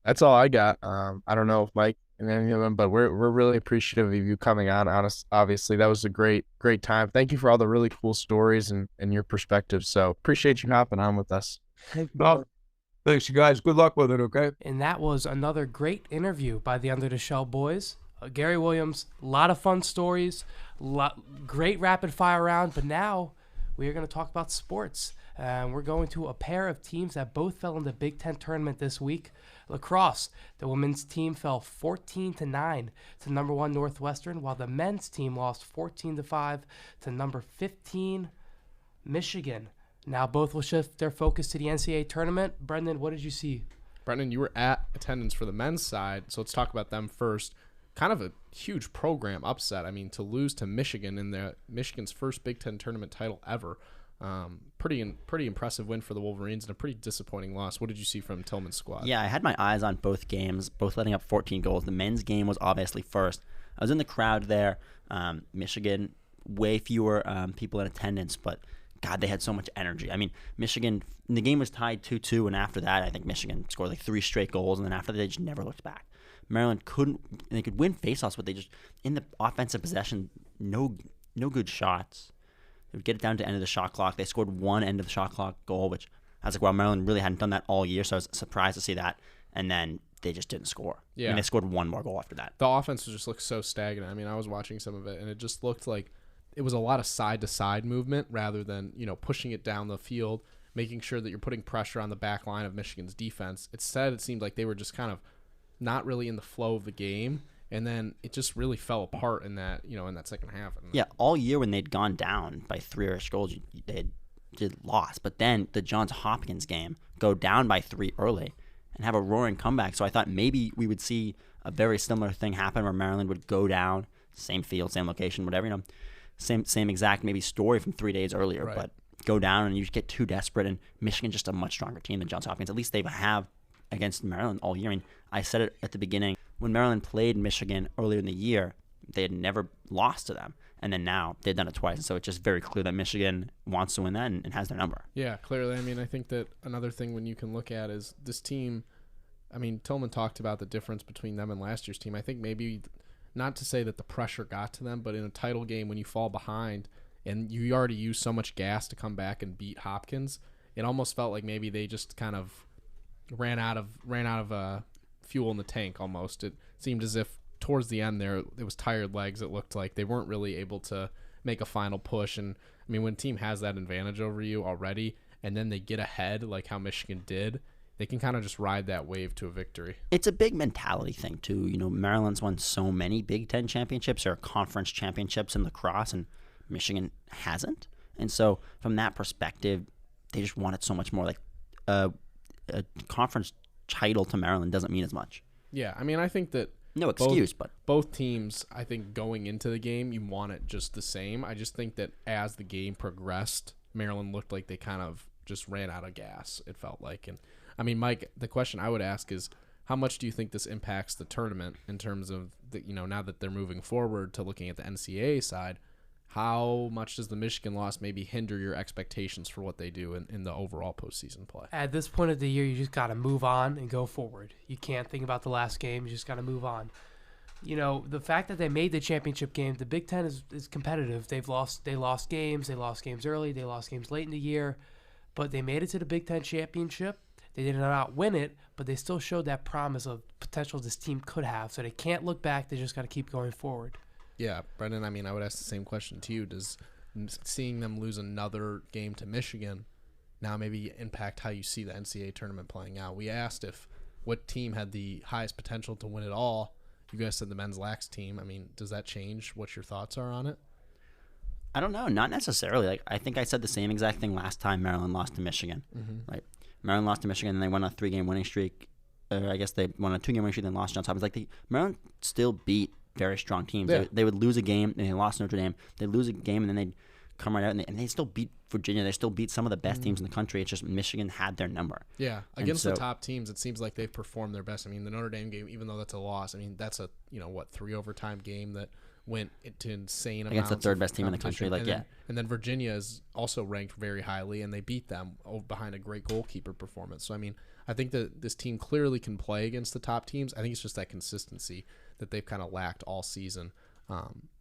That's all I got. I don't know if Mike and any of them, but we're really appreciative of you coming on. Obviously, that was a great time. Thank you for all the really cool stories and your perspectives. So appreciate you hopping on with us. Well, thanks, you guys. Good luck with it, okay? And that was another great interview by the Under the Shell boys. Gary Williams, a lot of fun stories, great rapid fire round, but now we are going to talk about sports. We're going to a pair of teams that both fell in the Big Ten tournament this week. Lacrosse, the women's team fell 14-9 to number 1 Northwestern, while the men's team lost 14-5 to number 15 Michigan. Now both will shift their focus to the NCAA tournament. Brendan, what did you see? Brendan, you were at attendance for the men's side, so let's talk about them first. Kind of a huge program upset. I mean, to lose to Michigan in Michigan's first Big Ten tournament title ever. Pretty impressive win for the Wolverines and a pretty disappointing loss. What did you see from Tillman's squad? Yeah, I had my eyes on both games, both letting up 14 goals. The men's game was obviously first. I was in the crowd there. Michigan, way fewer people in attendance, but God, they had so much energy. I mean, Michigan, the game was tied 2-2, and after that, I think Michigan scored 3 straight goals, and then after that, they just never looked back. Maryland they could win faceoffs, but they just, in the offensive possession, no good shots. They would get it down to the end of the shot clock. They scored 1 end of the shot clock goal, which I was like, wow, Maryland really hadn't done that all year, so I was surprised to see that. And then they just didn't score. Yeah. And they scored 1 more goal after that. The offense just looked so stagnant. I mean, I was watching some of it, and it just looked like it was a lot of side-to-side movement rather than, pushing it down the field, making sure that you're putting pressure on the back line of Michigan's defense. Instead, it seemed like they were just kind of not really in the flow of the game, and then it just really fell apart in that second half. Yeah, all year when they'd gone down by 3 goals, they had lost. But then the Johns Hopkins game, go down by 3 early and have a roaring comeback. So I thought maybe we would see a very similar thing happen where Maryland would go down, same field, same location, whatever, same exact maybe story from 3 days earlier. Right. But go down and you just get too desperate. And Michigan's just a much stronger team than Johns Hopkins. At least they have against Maryland all year. I mean, I said it at the beginning. When Maryland played Michigan earlier in the year, they had never lost to them. And then now they've done it twice. So it's just very clear that Michigan wants to win that and has their number. Yeah, clearly. I mean, I think that another thing when you can look at is this team. I mean, Tillman talked about the difference between them and last year's team. I think maybe not to say that the pressure got to them, but in a title game when you fall behind and you already use so much gas to come back and beat Hopkins, it almost felt like maybe they just kind of ran out of fuel in the tank almost. It seemed as if towards the end there, it was tired legs. It looked like they weren't really able to make a final push. And I mean, when a team has that advantage over you already, and then they get ahead like how Michigan did, they can kind of just ride that wave to a victory. It's a big mentality thing too. You know, Maryland's won so many Big Ten championships or conference championships in lacrosse, and Michigan hasn't. And so from that perspective, they just want it so much more. Like a conference title to Maryland doesn't mean as much. Yeah, I mean, I think that no excuse, but both teams, I think going into the game, you want it just the same. I just think that as the game progressed, Maryland looked like they kind of just ran out of gas, it felt like. And I mean, Mike, the question I would ask is, how much do you think this impacts the tournament in terms of, now that they're moving forward to looking at the NCAA side, how much does the Michigan loss maybe hinder your expectations for what they do in the overall postseason play? At this point of the year, you just got to move on and go forward. You can't think about the last game. You just got to move on. You know, the fact that they made the championship game, the Big Ten is competitive. They lost games. They lost games early. They lost games late in the year. But they made it to the Big Ten championship. They did not win it, but they still showed that promise of potential this team could have. So they can't look back. They just got to keep going forward. Yeah, Brendan, I mean, I would ask the same question to you. Does seeing them lose another game to Michigan now maybe impact how you see the NCAA tournament playing out? We asked what team had the highest potential to win it all. You guys said the men's lax team. I mean, does that change what your thoughts are on it? I don't know. Not necessarily. Like, I think I said the same exact thing last time Maryland lost to Michigan. Mm-hmm. Right? Maryland lost to Michigan, and they won a 3-game winning streak. I guess they won a 2-game winning streak, then lost Johns Hopkins. Like, Maryland still beat very strong teams. Yeah. They would lose a game, and they lost Notre Dame. They'd lose a game, and then they'd come right out, and they still beat Virginia. They still beat some of the best teams in the country. It's just Michigan had their number. Yeah, against the top teams, it seems like they've performed their best. I mean, the Notre Dame game, even though that's a loss, I mean, that's a 3 overtime game that went to insane amounts against the third best team in the country. And then Virginia is also ranked very highly, and they beat them behind a great goalkeeper performance. So I mean, I think that this team clearly can play against the top teams. I think it's just that consistency that they've kind of lacked all season.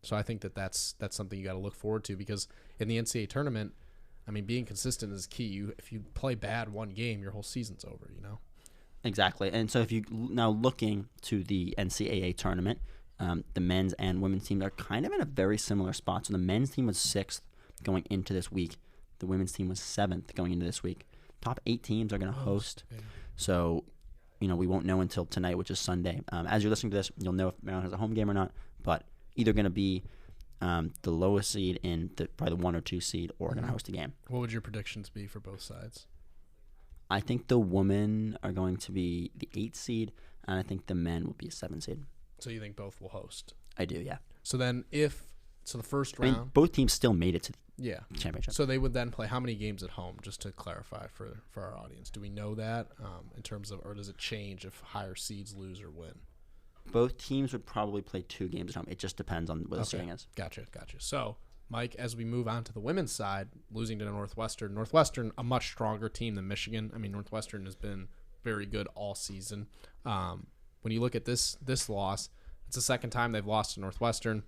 So I think that's something you got to look forward to, because in the NCAA tournament, I mean, being consistent is key. If you play bad one game, your whole season's over. Exactly. And so if you now looking to the NCAA tournament, the men's and women's teams are kind of in a very similar spot. So the men's team was 6th going into this week. The women's team was 7th going into this week. Top 8 teams are going to host. Yeah. So, we won't know until tonight, which is Sunday. As you're listening to this, you'll know if Maryland has a home game or not. But either going to be the lowest seed in probably the 1 or 2 seed, or going to host a game. What would your predictions be for both sides? I think the women are going to be the 8th seed, and I think the men will be a 7th seed. So you think both will host? I do, yeah. So then the first I round... mean, both teams still made it to Yeah. the championship. So they would then play how many games at home, just to clarify for our audience? Do we know that in terms of, or does it change if higher seeds lose or win? Both teams would probably play 2 games at home. It just depends on what the seeding is. Gotcha. So, Mike, as we move on to the women's side, losing to Northwestern, a much stronger team than Michigan. I mean, Northwestern has been very good all season. When you look at this loss, it's the second time they've lost to Northwestern.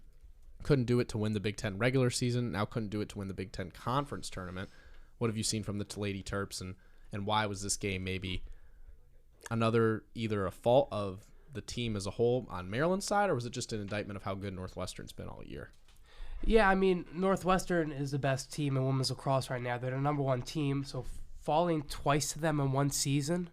Couldn't do it to win the Big Ten regular season. Now couldn't do it to win the Big Ten conference tournament. What have you seen from the Lady Terps, and why was this game maybe either a fault of the team as a whole on Maryland's side, or was it just an indictment of how good Northwestern's been all year? Yeah, I mean, Northwestern is the best team in women's lacrosse right now. They're the number 1 team, so falling twice to them in one season,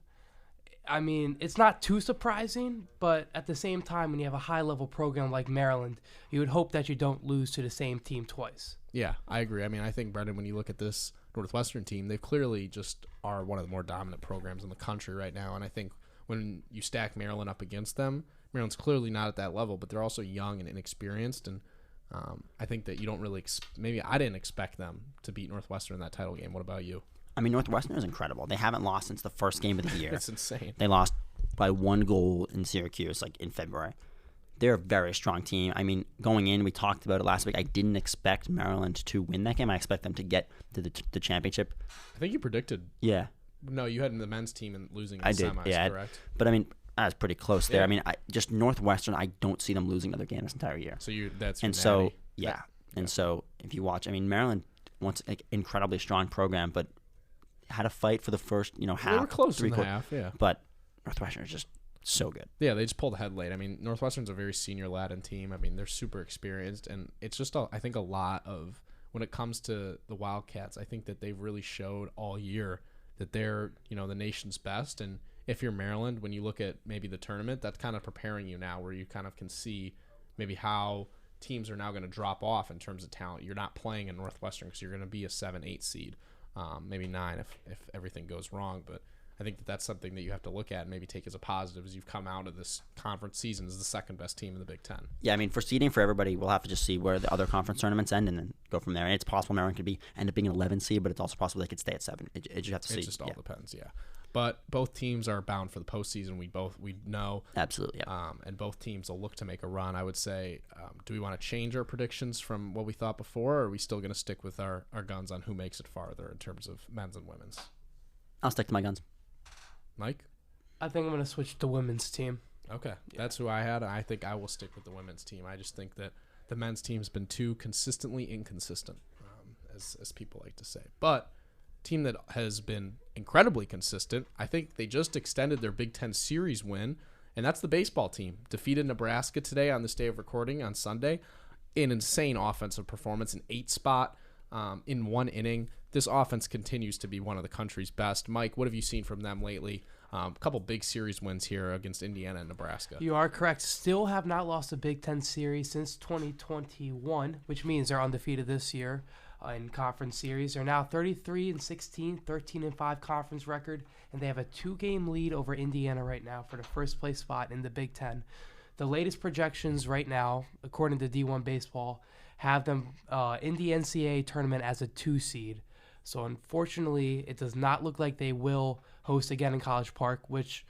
I mean, it's not too surprising, but at the same time, when you have a high-level program like Maryland, you would hope that you don't lose to the same team twice. Yeah, I agree. I mean, I think, Brendan, when you look at this Northwestern team, they clearly just are one of the more dominant programs in the country right now, and I think when you stack Maryland up against them, Maryland's clearly not at that level, but they're also young and inexperienced, and I think that you don't really maybe I didn't expect them to beat Northwestern in that title game. What about you? I mean, Northwestern is incredible. They haven't lost since the first game of the year. It's insane. They lost by 1 goal in Syracuse, like in February. They're a very strong team. I mean, going in, we talked about it last week. I didn't expect Maryland to win that game. I expect them to get to the championship. I think you predicted. Yeah. No, you had the men's team and losing in I the did, semis, yeah. correct? But I mean, I was pretty close there. Yeah. I mean, just Northwestern, I don't see them losing another game this entire year. So that's your And so, natty. yeah. And so, if you watch, I mean, Maryland once like incredibly strong program, but had a fight for the first, half. They were close three in the quarters. half, yeah. But Northwestern is just so good. Yeah, they just pulled ahead late. I mean, Northwestern's a very senior Latin team. I mean, they're super experienced, and it's just, I think, a lot of, when it comes to the Wildcats, I think that they've really showed all year that they're, the nation's best. And if you're Maryland, when you look at maybe the tournament, that's kind of preparing you now where you kind of can see maybe how teams are now going to drop off in terms of talent. You're not playing in Northwestern because you're going to be a 7-8 seed, maybe 9 if everything goes wrong. But I think that that's something that you have to look at and maybe take as a positive as you've come out of this conference season as the second best team in the Big Ten. Yeah, I mean, for seeding for everybody, we'll have to just see where the other conference tournaments end and then go from there. And it's possible Maryland could end up being an 11 seed, but it's also possible they could stay at 7. It just have to see. It just all depends, yeah. But both teams are bound for the postseason. We know. Absolutely, yeah. And both teams will look to make a run. I would say, do we want to change our predictions from what we thought before, or are we still going to stick with our guns on who makes it farther in terms of men's and women's? I'll stick to my guns. Mike? I think I'm going to switch to women's team. Okay, that's who I had. I think I will stick with the women's team. I just think that the men's team's been too consistently inconsistent, as people like to say. But team that has been incredibly consistent, I think they just extended their Big Ten series win, and that's the baseball team. Defeated Nebraska today on this day of recording on Sunday. An insane offensive performance, an 8-spot in 1 inning. This offense continues to be one of the country's best. Mike, what have you seen from them lately? A couple big series wins here against Indiana and Nebraska. You are correct. Still have not lost a Big Ten series since 2021, which means they're undefeated this year in conference series. They're now 33-16, 13-5 conference record, and they have a 2-game lead over Indiana right now for the first place spot in the Big Ten. The latest projections right now, according to D1 Baseball, have them in the NCAA tournament as a 2 seed. So unfortunately, it does not look like they will host again in College Park, which...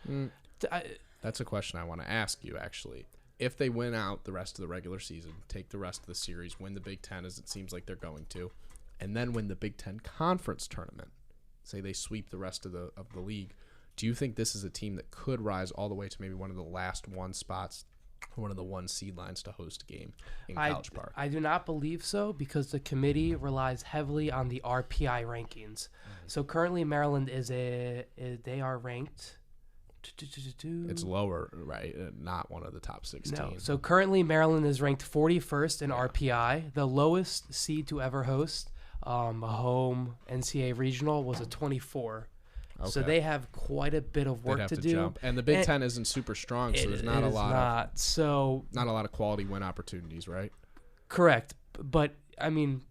That's a question I want to ask you, actually. If they win out the rest of the regular season, take the rest of the series, win the Big Ten as it seems like they're going to, and then win the Big Ten Conference tournament, say they sweep the rest of the league, do you think this is a team that could rise all the way to maybe one of the last 1 spots, one of the 1 seed lines to host a game in College Park? I do not believe so because the committee relies heavily on the RPI rankings. So currently Maryland they are ranked. It's lower, right? Not one of the top 16. No. So currently Maryland is ranked 41st in RPI. The lowest seed to ever host a home NCAA regional was a 24. Okay. So they have quite a bit of work to do. Jump. And the Big Ten isn't super strong, so there's not a lot of quality win opportunities, right? Correct. But I mean,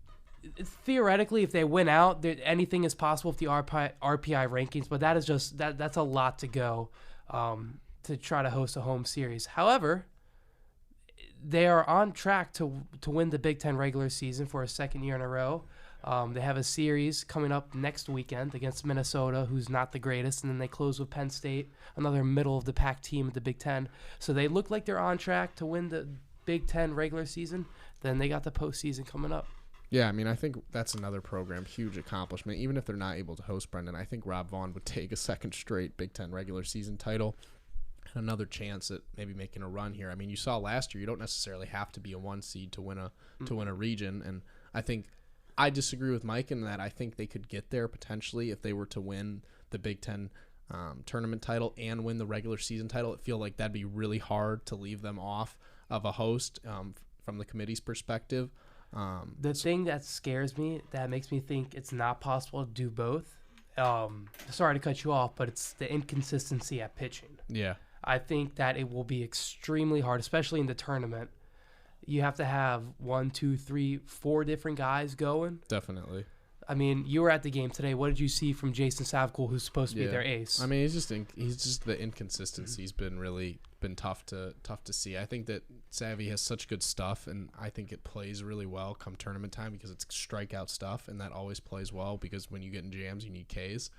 theoretically, if they win out, anything is possible with the RPI rankings. But that is just that's a lot to go to try to host a home series. However, they are on track to win the Big Ten regular season for a second year in a row. They have a series coming up next weekend against Minnesota, who's not the greatest, and then they close with Penn State, another middle-of-the-pack team at the Big Ten. So they look like they're on track to win the Big Ten regular season. Then they got the postseason coming up. Yeah, I mean, I think that's another program, huge accomplishment. Even if they're not able to host, Brendan, I think Rob Vaughn would take a second straight Big Ten regular season title and another chance at maybe making a run here. I mean, you saw last year, you don't necessarily have to be a 1 seed to win a region, and I think I disagree with Mike in that I think they could get there potentially if they were to win the Big Ten tournament title and win the regular season title. It feels like that'd be really hard to leave them off of a host from the committee's perspective. The thing that scares me, that makes me think it's not possible to do both, sorry to cut you off, but it's the inconsistency at pitching. Yeah. I think that it will be extremely hard, especially in the tournament. You have to have 1, 2, 3, 4 different guys going. Definitely. I mean, you were at the game today. What did you see from Jason Savcool, who's supposed to be Yeah. their ace? I mean, he's just the inconsistency's been really been tough to see. I think that Savvy has such good stuff, and I think it plays really well come tournament time because it's strikeout stuff, and that always plays well because when you get in jams, you need Ks.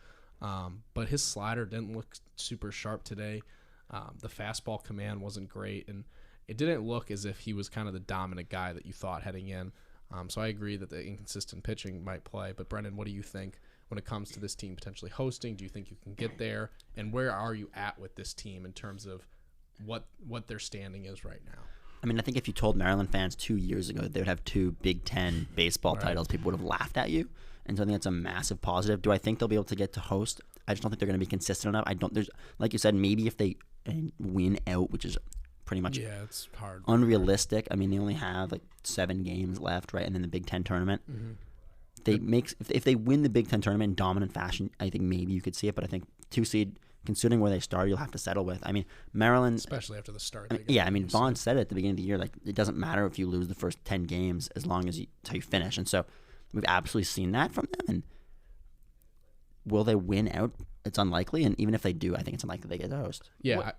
But his slider didn't look super sharp today. The fastball command wasn't great, and it didn't look as if he was kind of the dominant guy that you thought heading in. So I agree that the inconsistent pitching might play. But Brendan, what do you think when it comes to this team potentially hosting? Do you think you can get there? And where are you at with this team in terms of what their standing is right now? I mean, I think if you told Maryland fans 2 years ago they would have 2 Big Ten baseball Right. titles, people would have laughed at you. And so I think that's a massive positive. Do I think they'll be able to get to host? I just don't think they're going to be consistent enough. There's, like you said, maybe if they win out, which is pretty much Yeah, it's hard. unrealistic. I mean, they only have like 7 games left, right? And then the Big Ten tournament. Mm-hmm. If they win the Big Ten tournament in dominant fashion, I think maybe you could see it. But I think 2 seed, considering where they started, you'll have to settle with. I mean, Maryland. Especially after the start. I mean, I mean, Vaughn said it at the beginning of the year, like it doesn't matter if you lose the first 10 games as long as it's how you finish. And so we've absolutely seen that from them. And will they win out? It's unlikely. And even if they do, I think it's unlikely they get to host. Yeah, What-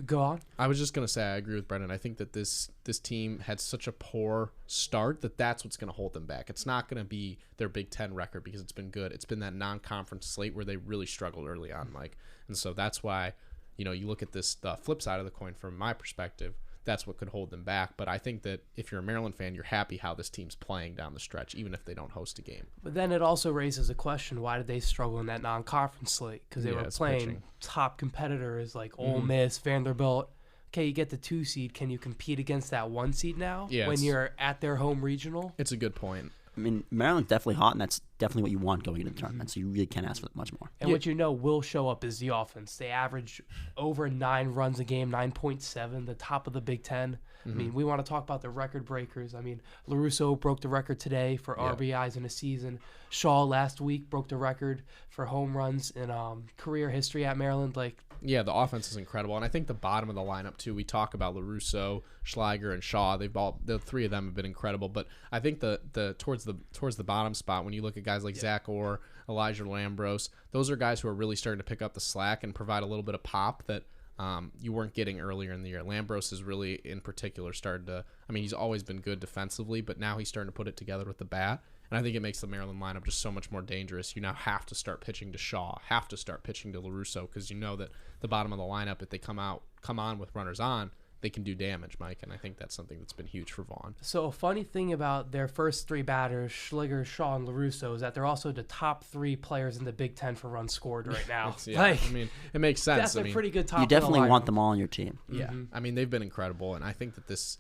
Go on. I was just gonna say I agree with Brendan. I think that this team had such a poor start that's what's gonna hold them back. It's not gonna be their Big Ten record because it's been good. It's been that non-conference slate where they really struggled early on, Mike. And so that's why, you look at this the flip side of the coin from my perspective. That's what could hold them back. But I think that if you're a Maryland fan, you're happy how this team's playing down the stretch, even if they don't host a game. But then it also raises a question: why did they struggle in that non-conference slate? Because they Yeah, were it's playing pitching. top competitors like Ole Mhm. Miss, Vanderbilt. Okay, you get the 2 seed. Can you compete against that 1 seed now? Yeah, when it's- you're at their home regional. It's a good point. I mean, Maryland's definitely hot, and that's definitely what you want going into the tournament. So you really can't ask for much more. And what will show up is the offense. They average over 9 runs a game, 9.7, the top of the Big Ten. I mean, we want to talk about the record breakers. I mean, LaRusso broke the record today for RBIs in a season. Shaw last week broke the record for home runs in career history at Maryland. Like, Yeah, the offense is incredible, and I think the bottom of the lineup too. We talk about LaRusso, Schlager, and Shaw. The 3 of them have been incredible, but I think the towards the bottom spot when you look at guys like Zach Orr, Elijah Lambros, those are guys who are really starting to pick up the slack and provide a little bit of pop that you weren't getting earlier in the year. Lambros is really, in particular, started to. I mean, he's always been good defensively, but now he's starting to put it together with the bat. And I think it makes the Maryland lineup just so much more dangerous. You now have to start pitching to Shaw, have to start pitching to LaRusso, because you know that the bottom of the lineup, if they come on with runners on, they can do damage, Mike. And I think that's something that's been huge for Vaughn. so a funny thing about their first 3 batters, Schliger, Shaw, and LaRusso, is that they're also the top 3 players in the Big Ten for runs scored right now. Yeah, Like, I mean, it makes sense. that's I a mean, pretty good top. You of the definitely want lineup. them all on your team. Yeah, I mean they've been incredible, and I think that this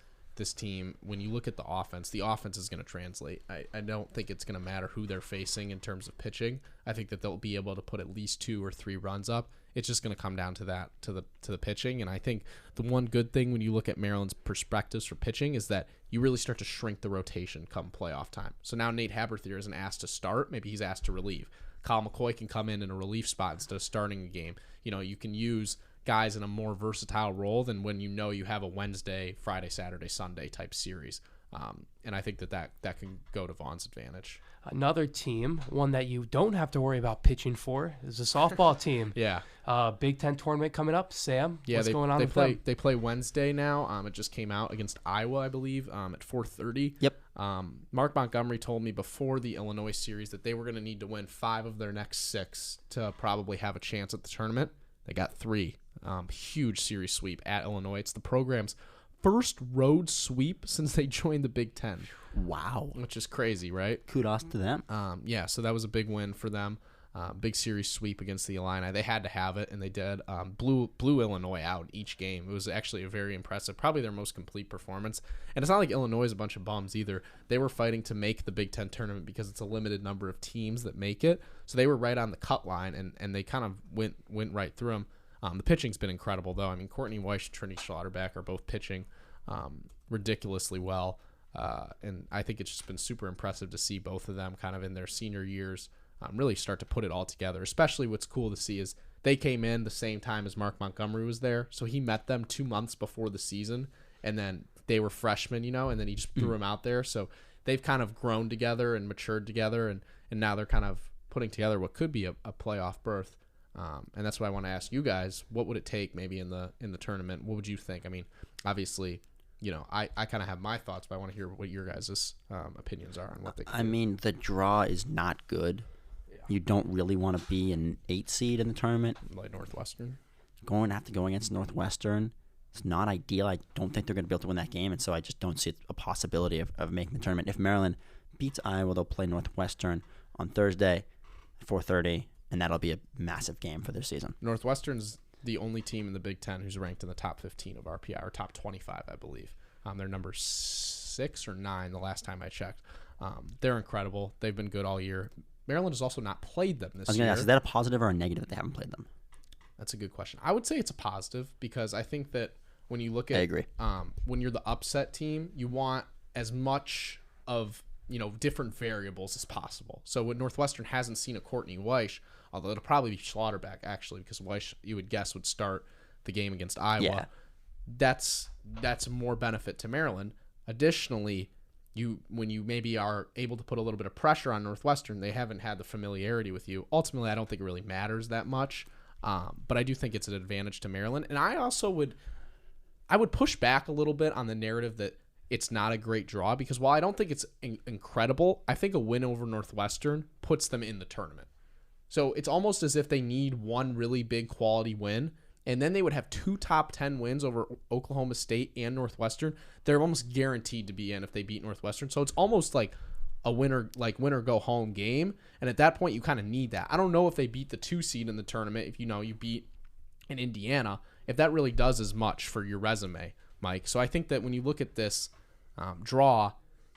team, when you look at the offense is going to translate. I don't think it's going to matter who they're facing in terms of pitching. I think that they'll be able to put at least 2 or 3 runs up. It's just going to come down to that to the pitching, and I think the one good thing when you look at Maryland's perspectives for pitching is that you really start to shrink the rotation come playoff time. So now Nate Haberthier isn't asked to start; maybe he's asked to relieve. Kyle McCoy can come in a relief spot instead of starting a game. You can use guys in a more versatile role than when you have a Wednesday, Friday, Saturday, Sunday type series. And I think that can go to Vaughn's advantage. Another team, one that you don't have to worry about pitching for, is the softball team. Yeah. Big Ten tournament coming up. Sam, Yeah, what's going on they with play them? they play Wednesday now. It just came out against Iowa, I believe, at 4:30. Yep. Mark Montgomery told me before the Illinois series that they were going to need to win 5 of their next 6 to probably have a chance at the tournament. They got 3. Huge series sweep at Illinois. It's the program's first road sweep since they joined the Big Ten, Wow. which is crazy, right? Kudos to them. Yeah, so that was a big win for them. Big series sweep against the Illini. They had to have it, and they did. Blew Illinois out each game. It was actually a very impressive, probably their most complete performance. And it's not like Illinois is a bunch of bums either. They were fighting to make the Big Ten tournament because it's a limited number of teams that make it. So they were right on the cut line, and they kind of went right through them. The pitching's been incredible, though. I mean, Courtney Weiss and Trinity Schlotterbeck are both pitching ridiculously well. And I think it's just been super impressive to see both of them kind of in their senior years really start to put it all together. Especially what's cool to see is they came in the same time as Mark Montgomery was there. So he met them 2 months before the season, and then they were freshmen, and then he just threw them out there. So they've kind of grown together and matured together, and and now they're kind of putting together what could be a playoff berth. And that's why I want to ask you guys, what would it take maybe in the tournament? What would you think? I mean, obviously, I kind of have my thoughts, but I want to hear what your guys' opinions are on what they can I do. mean, the draw is not good. You don't really want to be an 8 seed in the tournament. Like Northwestern. Have to go against Northwestern. It's not ideal. I don't think they're going to be able to win that game, and so I just don't see a possibility of making the tournament. If Maryland beats Iowa, they'll play Northwestern on Thursday at 4:30, and that'll be a massive game for their season. Northwestern's the only team in the Big Ten who's ranked in the top 15 of RPI, or top 25, I believe. They're number 6 or 9 the last time I checked. They're incredible. They've been good all year. Maryland has also not played them this I was year. going to ask, is that a positive or a negative that they haven't played them? That's a good question. I would say it's a positive because I think that when you look at I agree. When you're the upset team, you want as much of different variables as possible. So when Northwestern hasn't seen a Courtney Weish, although it'll probably be Schlotterbeck actually, because Weish you would guess would start the game against Iowa. Yeah. That's more benefit to Maryland. Additionally, when you maybe are able to put a little bit of pressure on Northwestern, they haven't had the familiarity with you. Ultimately, I don't think it really matters that much, but I do think it's an advantage to Maryland. And I also would push back a little bit on the narrative that it's not a great draw, because while I don't think it's incredible, I think a win over Northwestern puts them in the tournament. So it's almost as if they need one really big quality win, and then they would have 2 top 10 wins over Oklahoma State and Northwestern. They're almost guaranteed to be in if they beat Northwestern. So it's almost like a win or go home game. And at that point, you kind of need that. I don't know if they beat the 2 seed in the tournament. If you beat in Indiana, if that really does as much for your resume, Mike. So I think that when you look at this draw,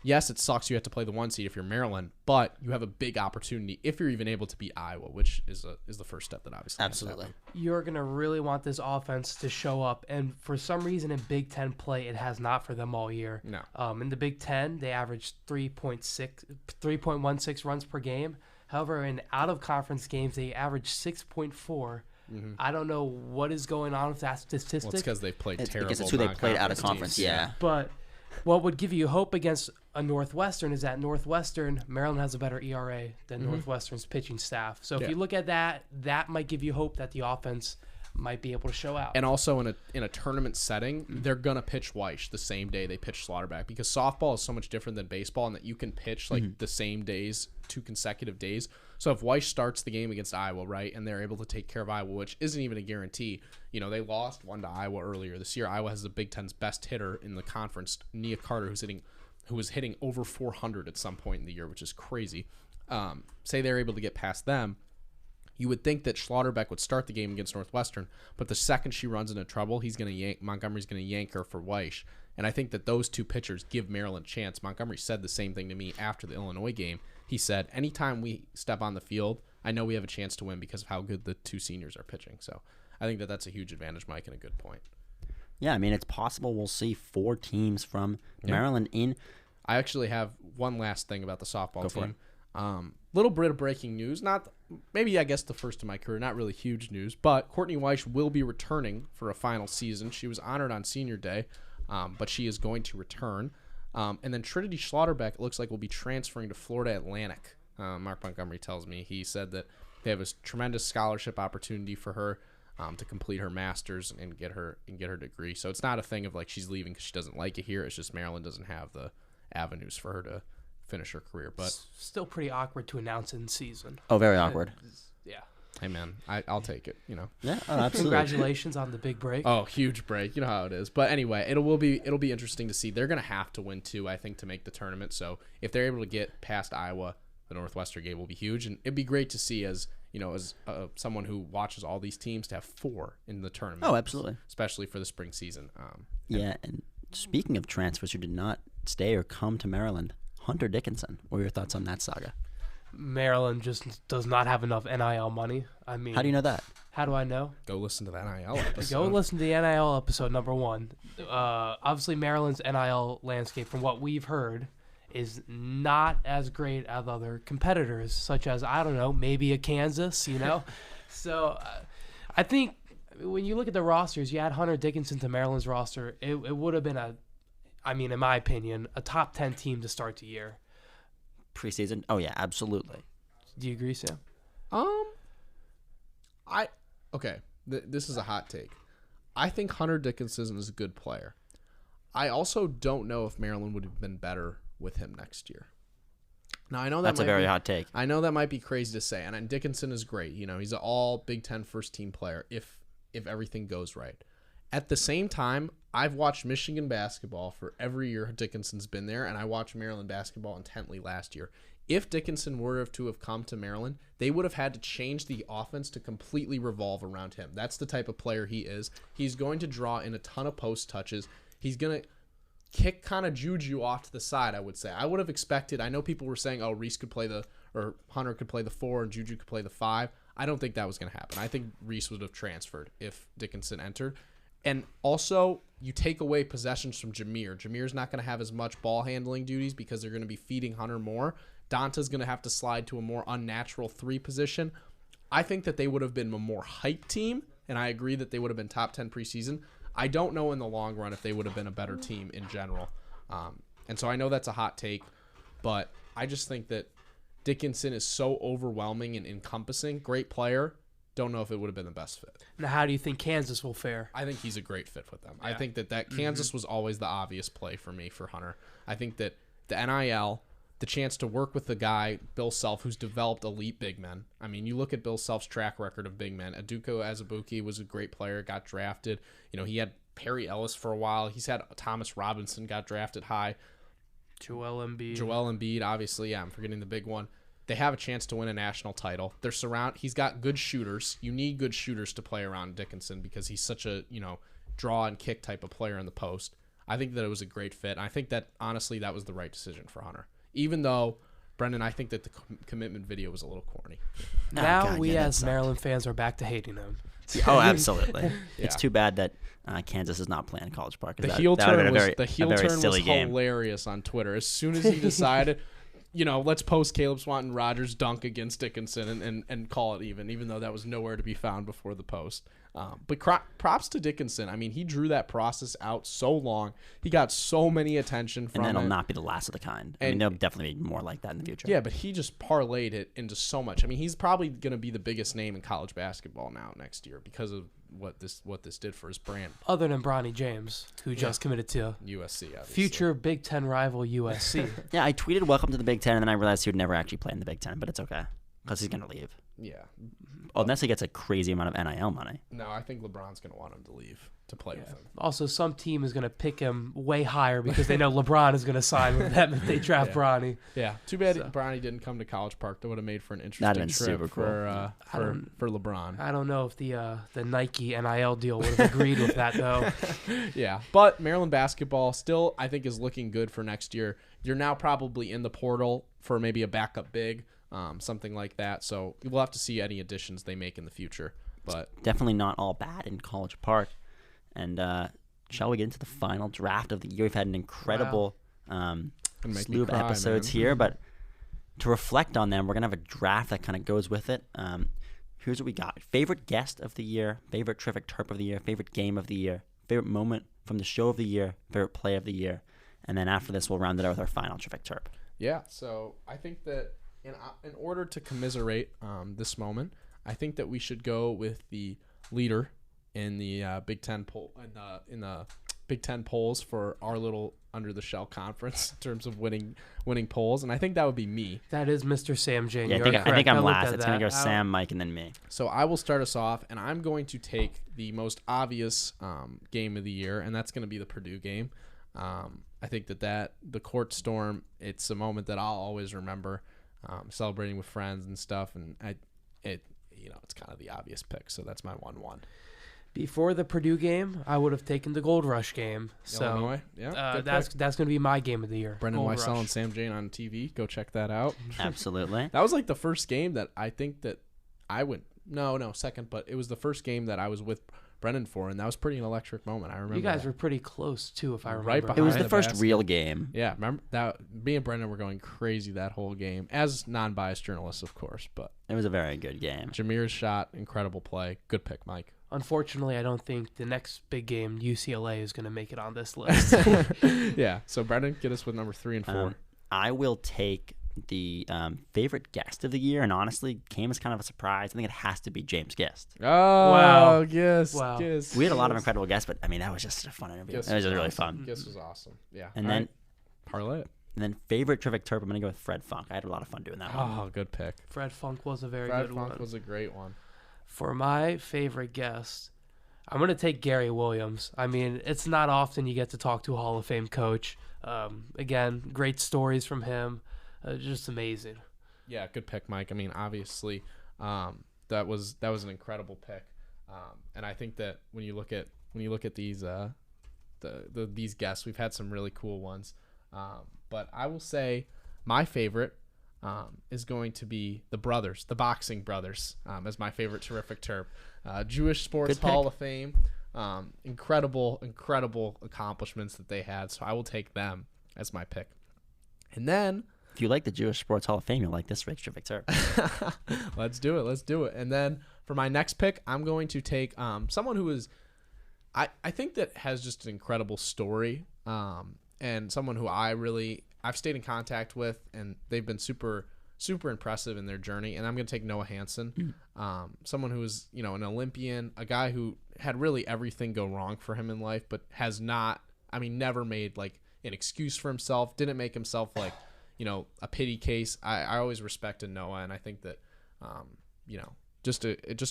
yes, it sucks you have to play the 1 seed if you're Maryland, but you have a big opportunity if you're even able to beat Iowa, which is the first step that obviously has to Absolutely. happen. You're going to really want this offense to show up. And for some reason in Big Ten play, it has not for them all year. No. In the Big Ten, they averaged 3.16 runs per game. However, in out-of-conference games, they average 6.4. I don't know what is going on with that statistic. Well, it's because they've played It's terrible. because it's who they played out of non-conference conference. teams. Yeah. But what would give you hope against a Northwestern is that Maryland has a better ERA than Northwestern's pitching staff. So if Yeah. you look at that, that might give you hope that the offense might be able to show out. And also in a tournament setting, they're gonna pitch Weish the same day they pitch Slaughterback, because softball is so much different than baseball in that you can pitch the same days, 2 consecutive days. So if Weish starts the game against Iowa, right, and they're able to take care of Iowa, which isn't even a guarantee. They lost 1 to Iowa earlier this year. Iowa has the Big Ten's best hitter in the conference, Nia Carter, who was hitting over 400 at some point in the year, which is crazy. Say they're able to get past them, you would think that Schlotterbeck would start the game against Northwestern, but the second she runs into trouble, Montgomery's going to yank her for Weish. And I think that those 2 pitchers give Maryland a chance. Montgomery said the same thing to me after the Illinois game. He said, anytime we step on the field, I know we have a chance to win because of how good the 2 seniors are pitching. So I think that that's a huge advantage, Mike, and a good point. Yeah, I mean, it's possible we'll see 4 teams from Maryland in. I actually have one last thing about the softball Go for team. Little bit of breaking news. Maybe I guess the first in my career. Not really huge news, but Courtney Weish will be returning for a final season. She was honored on Senior Day, but she is going to return. And then Trinity Schlotterbeck, it looks like, will be transferring to Florida Atlantic. Mark Montgomery tells me. He said that they have a tremendous scholarship opportunity for her to complete her master's and get her degree. So it's not a thing of like she's leaving because she doesn't like it here. It's just Maryland doesn't have the avenues for her to finish her career. But Still pretty awkward to announce in season. Oh, very awkward. Yeah. hey man, I'll take it. Yeah, oh, absolutely. Congratulations on the big break. Oh, huge break. You know how it is. But anyway, it'll be interesting to see. They're gonna have to win 2, I think, to make the tournament. So if they're able to get past Iowa, the Northwestern game will be huge, and it'd be great to see as someone who watches all these teams to have 4 in the tournament. Oh, absolutely. Especially for the spring season. Yeah, and speaking of transfers who did not stay or come to Maryland, Hunter Dickinson. What are your thoughts on that saga? Maryland just does not have enough NIL money. I mean, How do you know that? How do I know? Go listen to that NIL episode. Go listen to the NIL episode number 1. Obviously, Maryland's NIL landscape, from what we've heard, is not as great as other competitors, such as, I don't know, maybe a Kansas, So I think when you look at the rosters, you add Hunter Dickinson to Maryland's roster, it would have been in my opinion, a top 10 team to start the year. Preseason? Oh, yeah, absolutely. Do you agree, Sam? This is a hot take. I think Hunter Dickinson is a good player. I also don't know if Maryland would have been better with him next year. Now I know That's a very hot take. I know that might be crazy to say, and Dickinson is great. You know, he's an all Big Ten first team player if everything goes right. At the same time, I've watched Michigan basketball for every year Dickinson's been there, and I watched Maryland basketball intently last year. If Dickinson were to have come to Maryland, they would have had to change the offense to completely revolve around him. That's the type of player he is. He's going to draw in a ton of post touches. He's going to kick kind of Juju off to the side, I would say. I would have expected, I know people were saying, oh, Hunter could play the 4 and Juju could play the 5. I don't think that was going to happen. I think Reese would have transferred if Dickinson entered. And also, you take away possessions from Jameer. Jameer's not going to have as much ball handling duties because they're going to be feeding Hunter more. Danta's going to have to slide to a more unnatural 3 position. I think that they would have been a more hype team, and I agree that they would have been top 10 preseason. I don't know in the long run if they would have been a better team in general. And so I know that's a hot take, but I just think that Dickinson is so overwhelming and encompassing. Great player. Don't know if it would have been the best fit. Now, how do you think Kansas will fare? I think he's a great fit with them. Yeah. I think that Kansas was always the obvious play for me for Hunter. I think that the NIL, the chance to work with the guy, Bill Self, who's developed elite big men. I mean, you look at Bill Self's track record of big men. Aduko Azubuike was a great player, got drafted. You know, he had Perry Ellis for a while. He's had Thomas Robinson, got drafted high. Joel Embiid, obviously. Yeah, I'm forgetting the big one. They have a chance to win a national title. He's got good shooters. You need good shooters to play around Dickinson because he's such a, draw and kick type of player in the post. I think that it was a great fit. And I think that, honestly, that was the right decision for Hunter. Even though, Brendan, I think that the commitment video was a little corny. Now we as Maryland fans are back to hating him. Oh, absolutely. Yeah. It's too bad that Kansas is not playing College Park. The heel turn was game. hilarious on Twitter. As soon as he decided, let's post Caleb Swanton Rogers' dunk against Dickinson and call it even though that was nowhere to be found before the post. But props to Dickinson. I mean, he drew that process out so long. He got so many attention from it. And that'll not be the last of the kind. I mean, there'll definitely be more like that in the future. Yeah, but he just parlayed it into so much. I mean, he's probably going to be the biggest name in college basketball now next year because of what this did for his brand. Other than Bronny James, who just committed to USC, obviously. Future Big Ten rival USC. Yeah, I tweeted welcome to the Big Ten, and then I realized he would never actually play in the Big Ten, but it's okay because he's going to leave. Yeah. Unless he gets a crazy amount of NIL money. No, I think LeBron's going to want him to leave to play with him. Also, some team is going to pick him way higher because they know LeBron is going to sign with them if they draft Bronny. Yeah. Too bad Bronny didn't come to College Park. That would have made for an interesting trip for LeBron. I don't know if the Nike NIL deal would have agreed with that, though. Yeah. But Maryland basketball still, I think, is looking good for next year. You're now probably in the portal for maybe a backup big. Something like that. So we'll have to see any additions they make in the future. But definitely not all bad in College Park. And shall we get into the final draft of the year? We've had an incredible slew of episodes here, but to reflect on them, we're going to have a draft that kind of goes with it. Here's what we got. Favorite guest of the year, favorite terrific terp of the year, favorite game of the year, favorite moment from the show of the year, favorite play of the year. And then after this, we'll round it out with our final terrific terp. Yeah, so I think that in order to commiserate this moment, I think that we should go with the leader in the Big Ten poll in the Big Ten polls for our little Under the Shell conference in terms of winning polls, and I think that would be me. That is Mr. Sam Jane. Yeah, I think I'm last. It's gonna go Sam, Mike, and then me. So I will start us off, and I'm going to take the most obvious game of the year, and that's going to be the Purdue game. I think that the court storm, it's a moment that I'll always remember. Celebrating with friends and stuff, and it's kind of the obvious pick, so that's my 1-1. Before the Purdue game, I would have taken the Gold Rush game. So Illinois, that's going to be my game of the year. Brendan Weissel and Sam Jane on TV. Go check that out. Absolutely. That was like the first game that I think that I went. No, second, but it was the first game that I was with Brendan for, and that was pretty an electric moment. I remember you guys were pretty close too, if I remember. Right behind it was the first basket. real game. Yeah, remember that? Me and Brendan were going crazy that whole game, as non-biased journalists, of course. But it was a very good game. Jameer's shot, incredible play, good pick, Mike. Unfortunately, I don't think the next big game, UCLA, is going to make it on this list. Yeah. So Brendan, get us with number 3 and 4. I will take the favorite guest of the year, and honestly, came as kind of a surprise. I think it has to be James Gist. Oh, Wow. yes. Wow. Yes. We had a lot of incredible guests, but I mean, that was just a fun interview. Gist It was just really awesome. fun. Gist was awesome. Yeah. And All then, right. Parlay it. favorite Terrific Terp, I'm gonna go with Fred Funk. I had a lot of fun doing that one. Oh, good pick. Fred Funk was a very Fred good Funk one. was a great one. For my favorite guest, I'm going to take Gary Williams. I mean, it's not often you get to talk to a Hall of Fame coach. Again, great stories from him. Just amazing. Yeah, good pick, Mike. I mean, obviously, that was an incredible pick. And I think that when you look at these these guests, we've had some really cool ones. But I will say my favorite is going to be the boxing brothers, as my favorite Terrific Terp. Jewish Sports Good pick. Hall of Fame. Incredible accomplishments that they had. So I will take them as my pick. And then If you like the Jewish Sports Hall of Fame, you'll like this week's Terrific Terp. let's do it. And then for my next pick, I'm going to take someone who is, I think that has just an incredible story, and someone who I've stayed in contact with, and they've been super impressive in their journey. And I'm going to take Noah Hansen, someone who is, an Olympian, a guy who had really everything go wrong for him in life, but has never made like an excuse for himself, didn't make himself like, a pity case. I always respected Noah, and I think that, just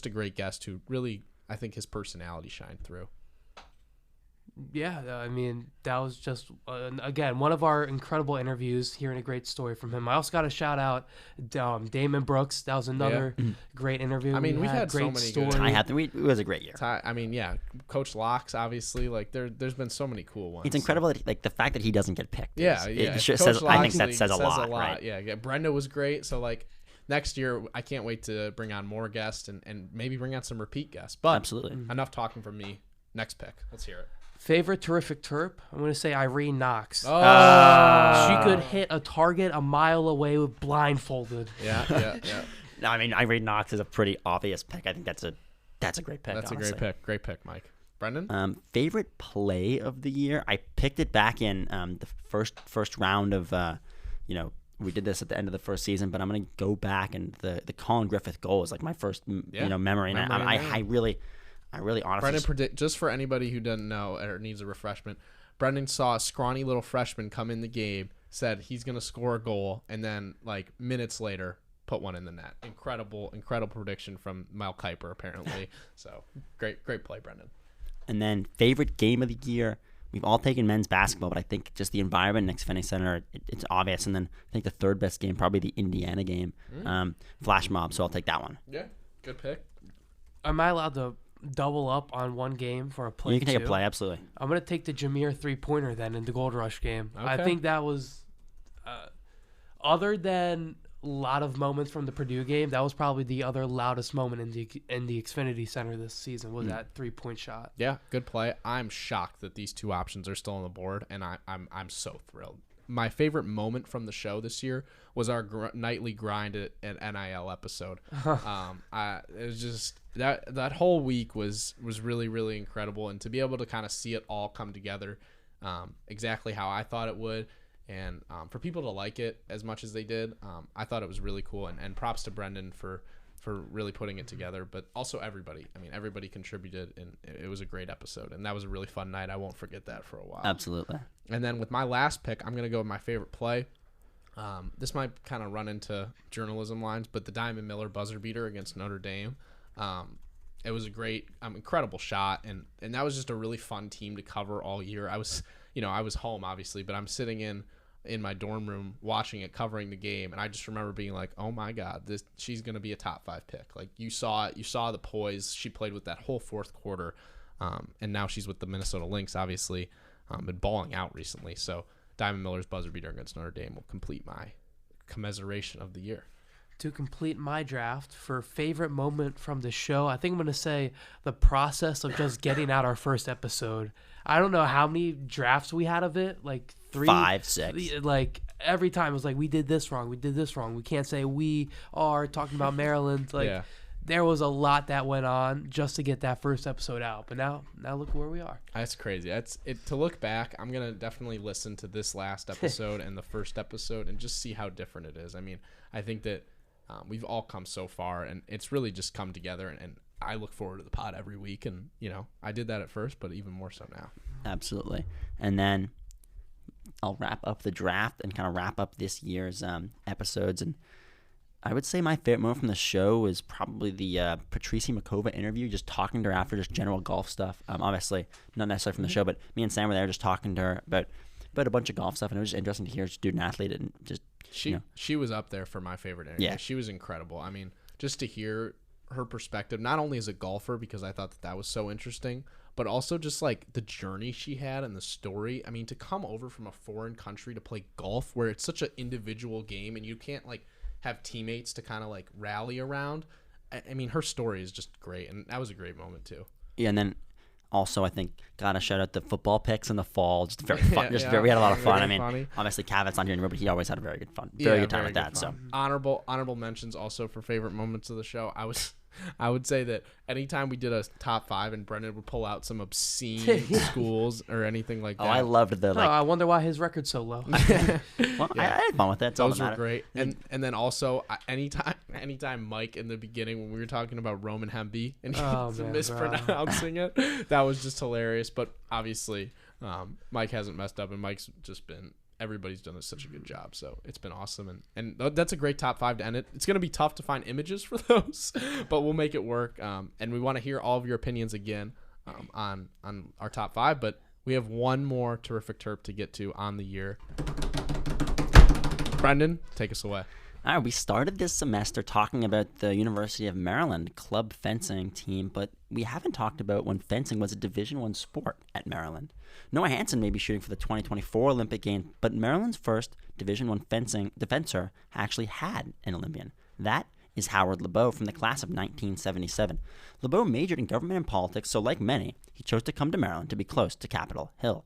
a great guest who really, I think his personality shined through. Yeah, I mean, that was just, again, one of our incredible interviews, hearing a great story from him. I also got to shout out Damon Brooks. That was another great interview. I mean, we've had so great many stories. good- Ty Hathaway, it was a great year. Coach Locks, obviously, like there's been so many cool ones. It's incredible, that, like the fact that he doesn't get picked. Yeah, It Coach says, I think Locksley that says a lot, right? Yeah, Brenda was great. So like next year, I can't wait to bring on more guests and maybe bring on some repeat guests. But Absolutely. enough talking from me. Next pick. Let's hear it. Favorite Terrific Terp? I'm going to say Irene Knox. Oh, She could hit a target a mile away with blindfolded. yeah. No, I mean, Irene Knox is a pretty obvious pick. I think that's a great pick. That's honestly. a great pick. Great pick, Mike. Brendan? Favorite play of the year? I picked it back in the first round of, we did this at the end of the first season, but I'm going to go back, and the Colin Griffith goal is like my first, memory. And I really honestly. Brendan, just for anybody who doesn't know or needs a refreshment, Brendan saw a scrawny little freshman come in the game, said he's going to score a goal, and then like minutes later put one in the net. Incredible prediction from Mel Kiper, apparently. So great play, Brendan. And then favorite game of the year, we've all taken men's basketball, but I think just the environment next Finney Center, it's obvious. And then I think the third best game, probably the Indiana game, Flash Mob. So I'll take that one. Yeah, good pick. Am I allowed to double up on one game for a play? You can take too? a play, absolutely. I'm going to take the Jameer three-pointer then in the Gold Rush game. I Okay. think that was, other than a lot of moments from the Purdue game, that was probably the other loudest moment in the Xfinity Center this season, was that three-point shot. Yeah, good play. I'm shocked that these two options are still on the board, and I'm so thrilled. My favorite moment from the show this year was our nightly grind at NIL episode. It was just that whole week was really, really incredible, and to be able to kind of see it all come together exactly how I thought it would, and for people to like it as much as they did, I thought it was really cool. And props to Brendan for really putting it together, but also everybody. I mean, everybody contributed, and it was a great episode, and that was a really fun night. I won't forget that for a while. Absolutely. And then with my last pick, I'm going to go with my favorite play. This might kind of run into journalism lines, but the Diamond Miller buzzer beater against Notre Dame. It was a great, incredible shot, and that was just a really fun team to cover all year. I was home, obviously, but I'm sitting in my dorm room watching it, covering the game, and I just remember being like, oh my god, she's going to be a top 5 pick. Like, you saw the poise she played with that whole fourth quarter, and now she's with the Minnesota Lynx, obviously, been balling out recently. So Diamond Miller's buzzer beater against Notre Dame will complete my commiseration of the year. To complete my draft for favorite moment from the show, I think I'm going to say the process of just getting out our first episode. I don't know how many drafts we had of it, like 3, 5, 6. Like every time it was like, we did this wrong, we can't say we are talking about Maryland. Like Yeah. there was a lot that went on just to get that first episode out. But now look where we are. That's crazy. That's it. To look back, I'm gonna definitely listen to this last episode and the first episode and just see how different it is. I mean, I think that we've all come so far, and it's really just come together. And I look forward to the pod every week. And I did that at first, but even more so now. Absolutely. And then I'll wrap up the draft and kind of wrap up this year's episodes. And I would say my favorite moment from the show is probably the Patricia Makova interview, just talking to her after just general golf stuff. Obviously, not necessarily from the show, but me and Sam were there just talking to her about a bunch of golf stuff. And it was just interesting to hear student athlete and just, She was up there for my favorite interview. Yeah. She was incredible. I mean, just to hear her perspective, not only as a golfer, because I thought that was so interesting, but also just like the journey she had and the story. I mean, to come over from a foreign country to play golf where it's such an individual game and you can't like have teammates to kind of like rally around. I mean, her story is just great. And that was a great moment too. Yeah, and then also I think gotta shout out the football picks in the fall. Just very fun. We had a lot of fun. I mean, funny. obviously Cavitt's not here anymore, but he always had a very good fun, very good time with that. So Honorable mentions also for favorite moments of the show. I would say that anytime we did a top 5 and Brendan would pull out some obscene schools or anything like that. I loved the I wonder why his record's so low. Well, I had fun with it. It's all Those that were matters. great. And then also anytime Mike in the beginning when we were talking about Roman Hemby and he was mispronouncing it, that was just hilarious. But obviously, Mike hasn't messed up, and Mike's just been. Everybody's done such a good job, so it's been awesome, and that's a great top 5 to end it. It's going to be tough to find images for those, but we'll make it work. And we want to hear all of your opinions again on our top 5, but we have one more terrific terp to get to on the year. Brendan, take us away. All right, we started this semester talking about the University of Maryland club fencing team, but we haven't talked about when fencing was a Division I sport at Maryland. Noah Hansen may be shooting for the 2024 Olympic Games, but Maryland's first Division I fencing defensor actually had an Olympian. That is Howard LeBeau from the class of 1977. LeBeau majored in government and politics, so like many, he chose to come to Maryland to be close to Capitol Hill.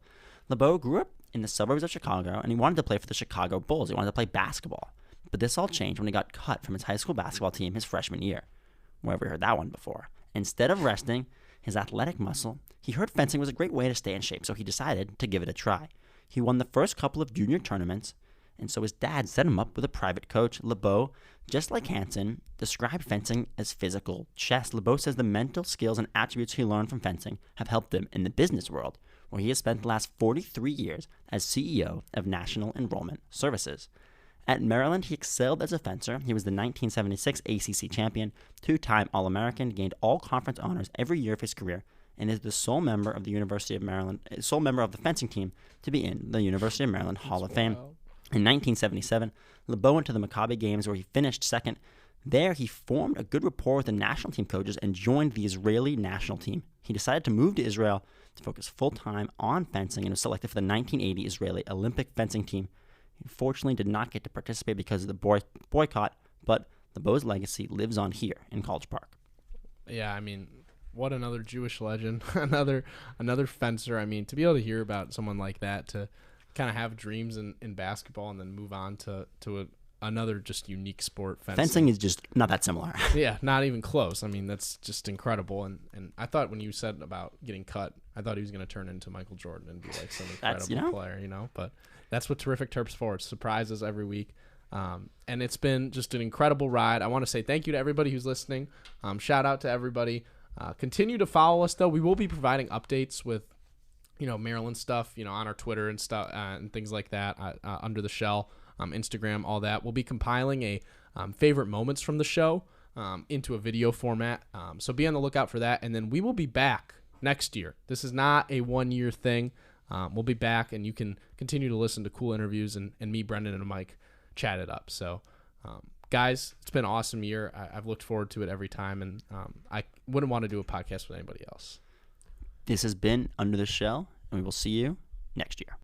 LeBeau grew up in the suburbs of Chicago, and he wanted to play for the Chicago Bulls. He wanted to play basketball. But this all changed when he got cut from his high school basketball team his freshman year. Wherever heard that one before. Instead of resting his athletic muscle, he heard fencing was a great way to stay in shape, so he decided to give it a try. He won the first couple of junior tournaments, and so his dad set him up with a private coach. LeBeau, just like Hansen, described fencing as physical chess. LeBeau says the mental skills and attributes he learned from fencing have helped him in the business world, where he has spent the last 43 years as CEO of National Enrollment Services. At Maryland, he excelled as a fencer. He was the 1976 ACC champion, 2-time All-American, gained all conference honors every year of his career, and is the sole member of the University of Maryland, sole member of the fencing team to be in the University of Maryland Hall of Fame. In 1977, LeBeau went to the Maccabi Games where he finished second. There, he formed a good rapport with the national team coaches and joined the Israeli national team. He decided to move to Israel to focus full-time on fencing and was selected for the 1980 Israeli Olympic fencing team. He unfortunately did not get to participate because of the boycott, but LeBeau's legacy lives on here in College Park. Yeah, I mean, what another Jewish legend, another fencer. I mean, to be able to hear about someone like that, to kind of have dreams in basketball and then move on to another just unique sport. Fencing is just not that similar. Yeah, not even close. I mean, that's just incredible. And I thought when you said about getting cut, I thought he was going to turn into Michael Jordan and be like some incredible player, but that's what Terrific Terps for. It surprises every week. And it's been just an incredible ride. I want to say thank you to everybody who's listening. Shout out to everybody. Continue to follow us, though. We will be providing updates with, Maryland stuff, on our Twitter and stuff and things like that, Under the Shell, Instagram, all that. We'll be compiling a favorite moments from the show into a video format. So be on the lookout for that. And then we will be back next year. This is not a one-year thing. We'll be back, and you can continue to listen to cool interviews and me, Brendan, and Mike chat it up. So, guys, it's been an awesome year. I've looked forward to it every time, and I wouldn't want to do a podcast with anybody else. This has been Under the Shell, and we will see you next year.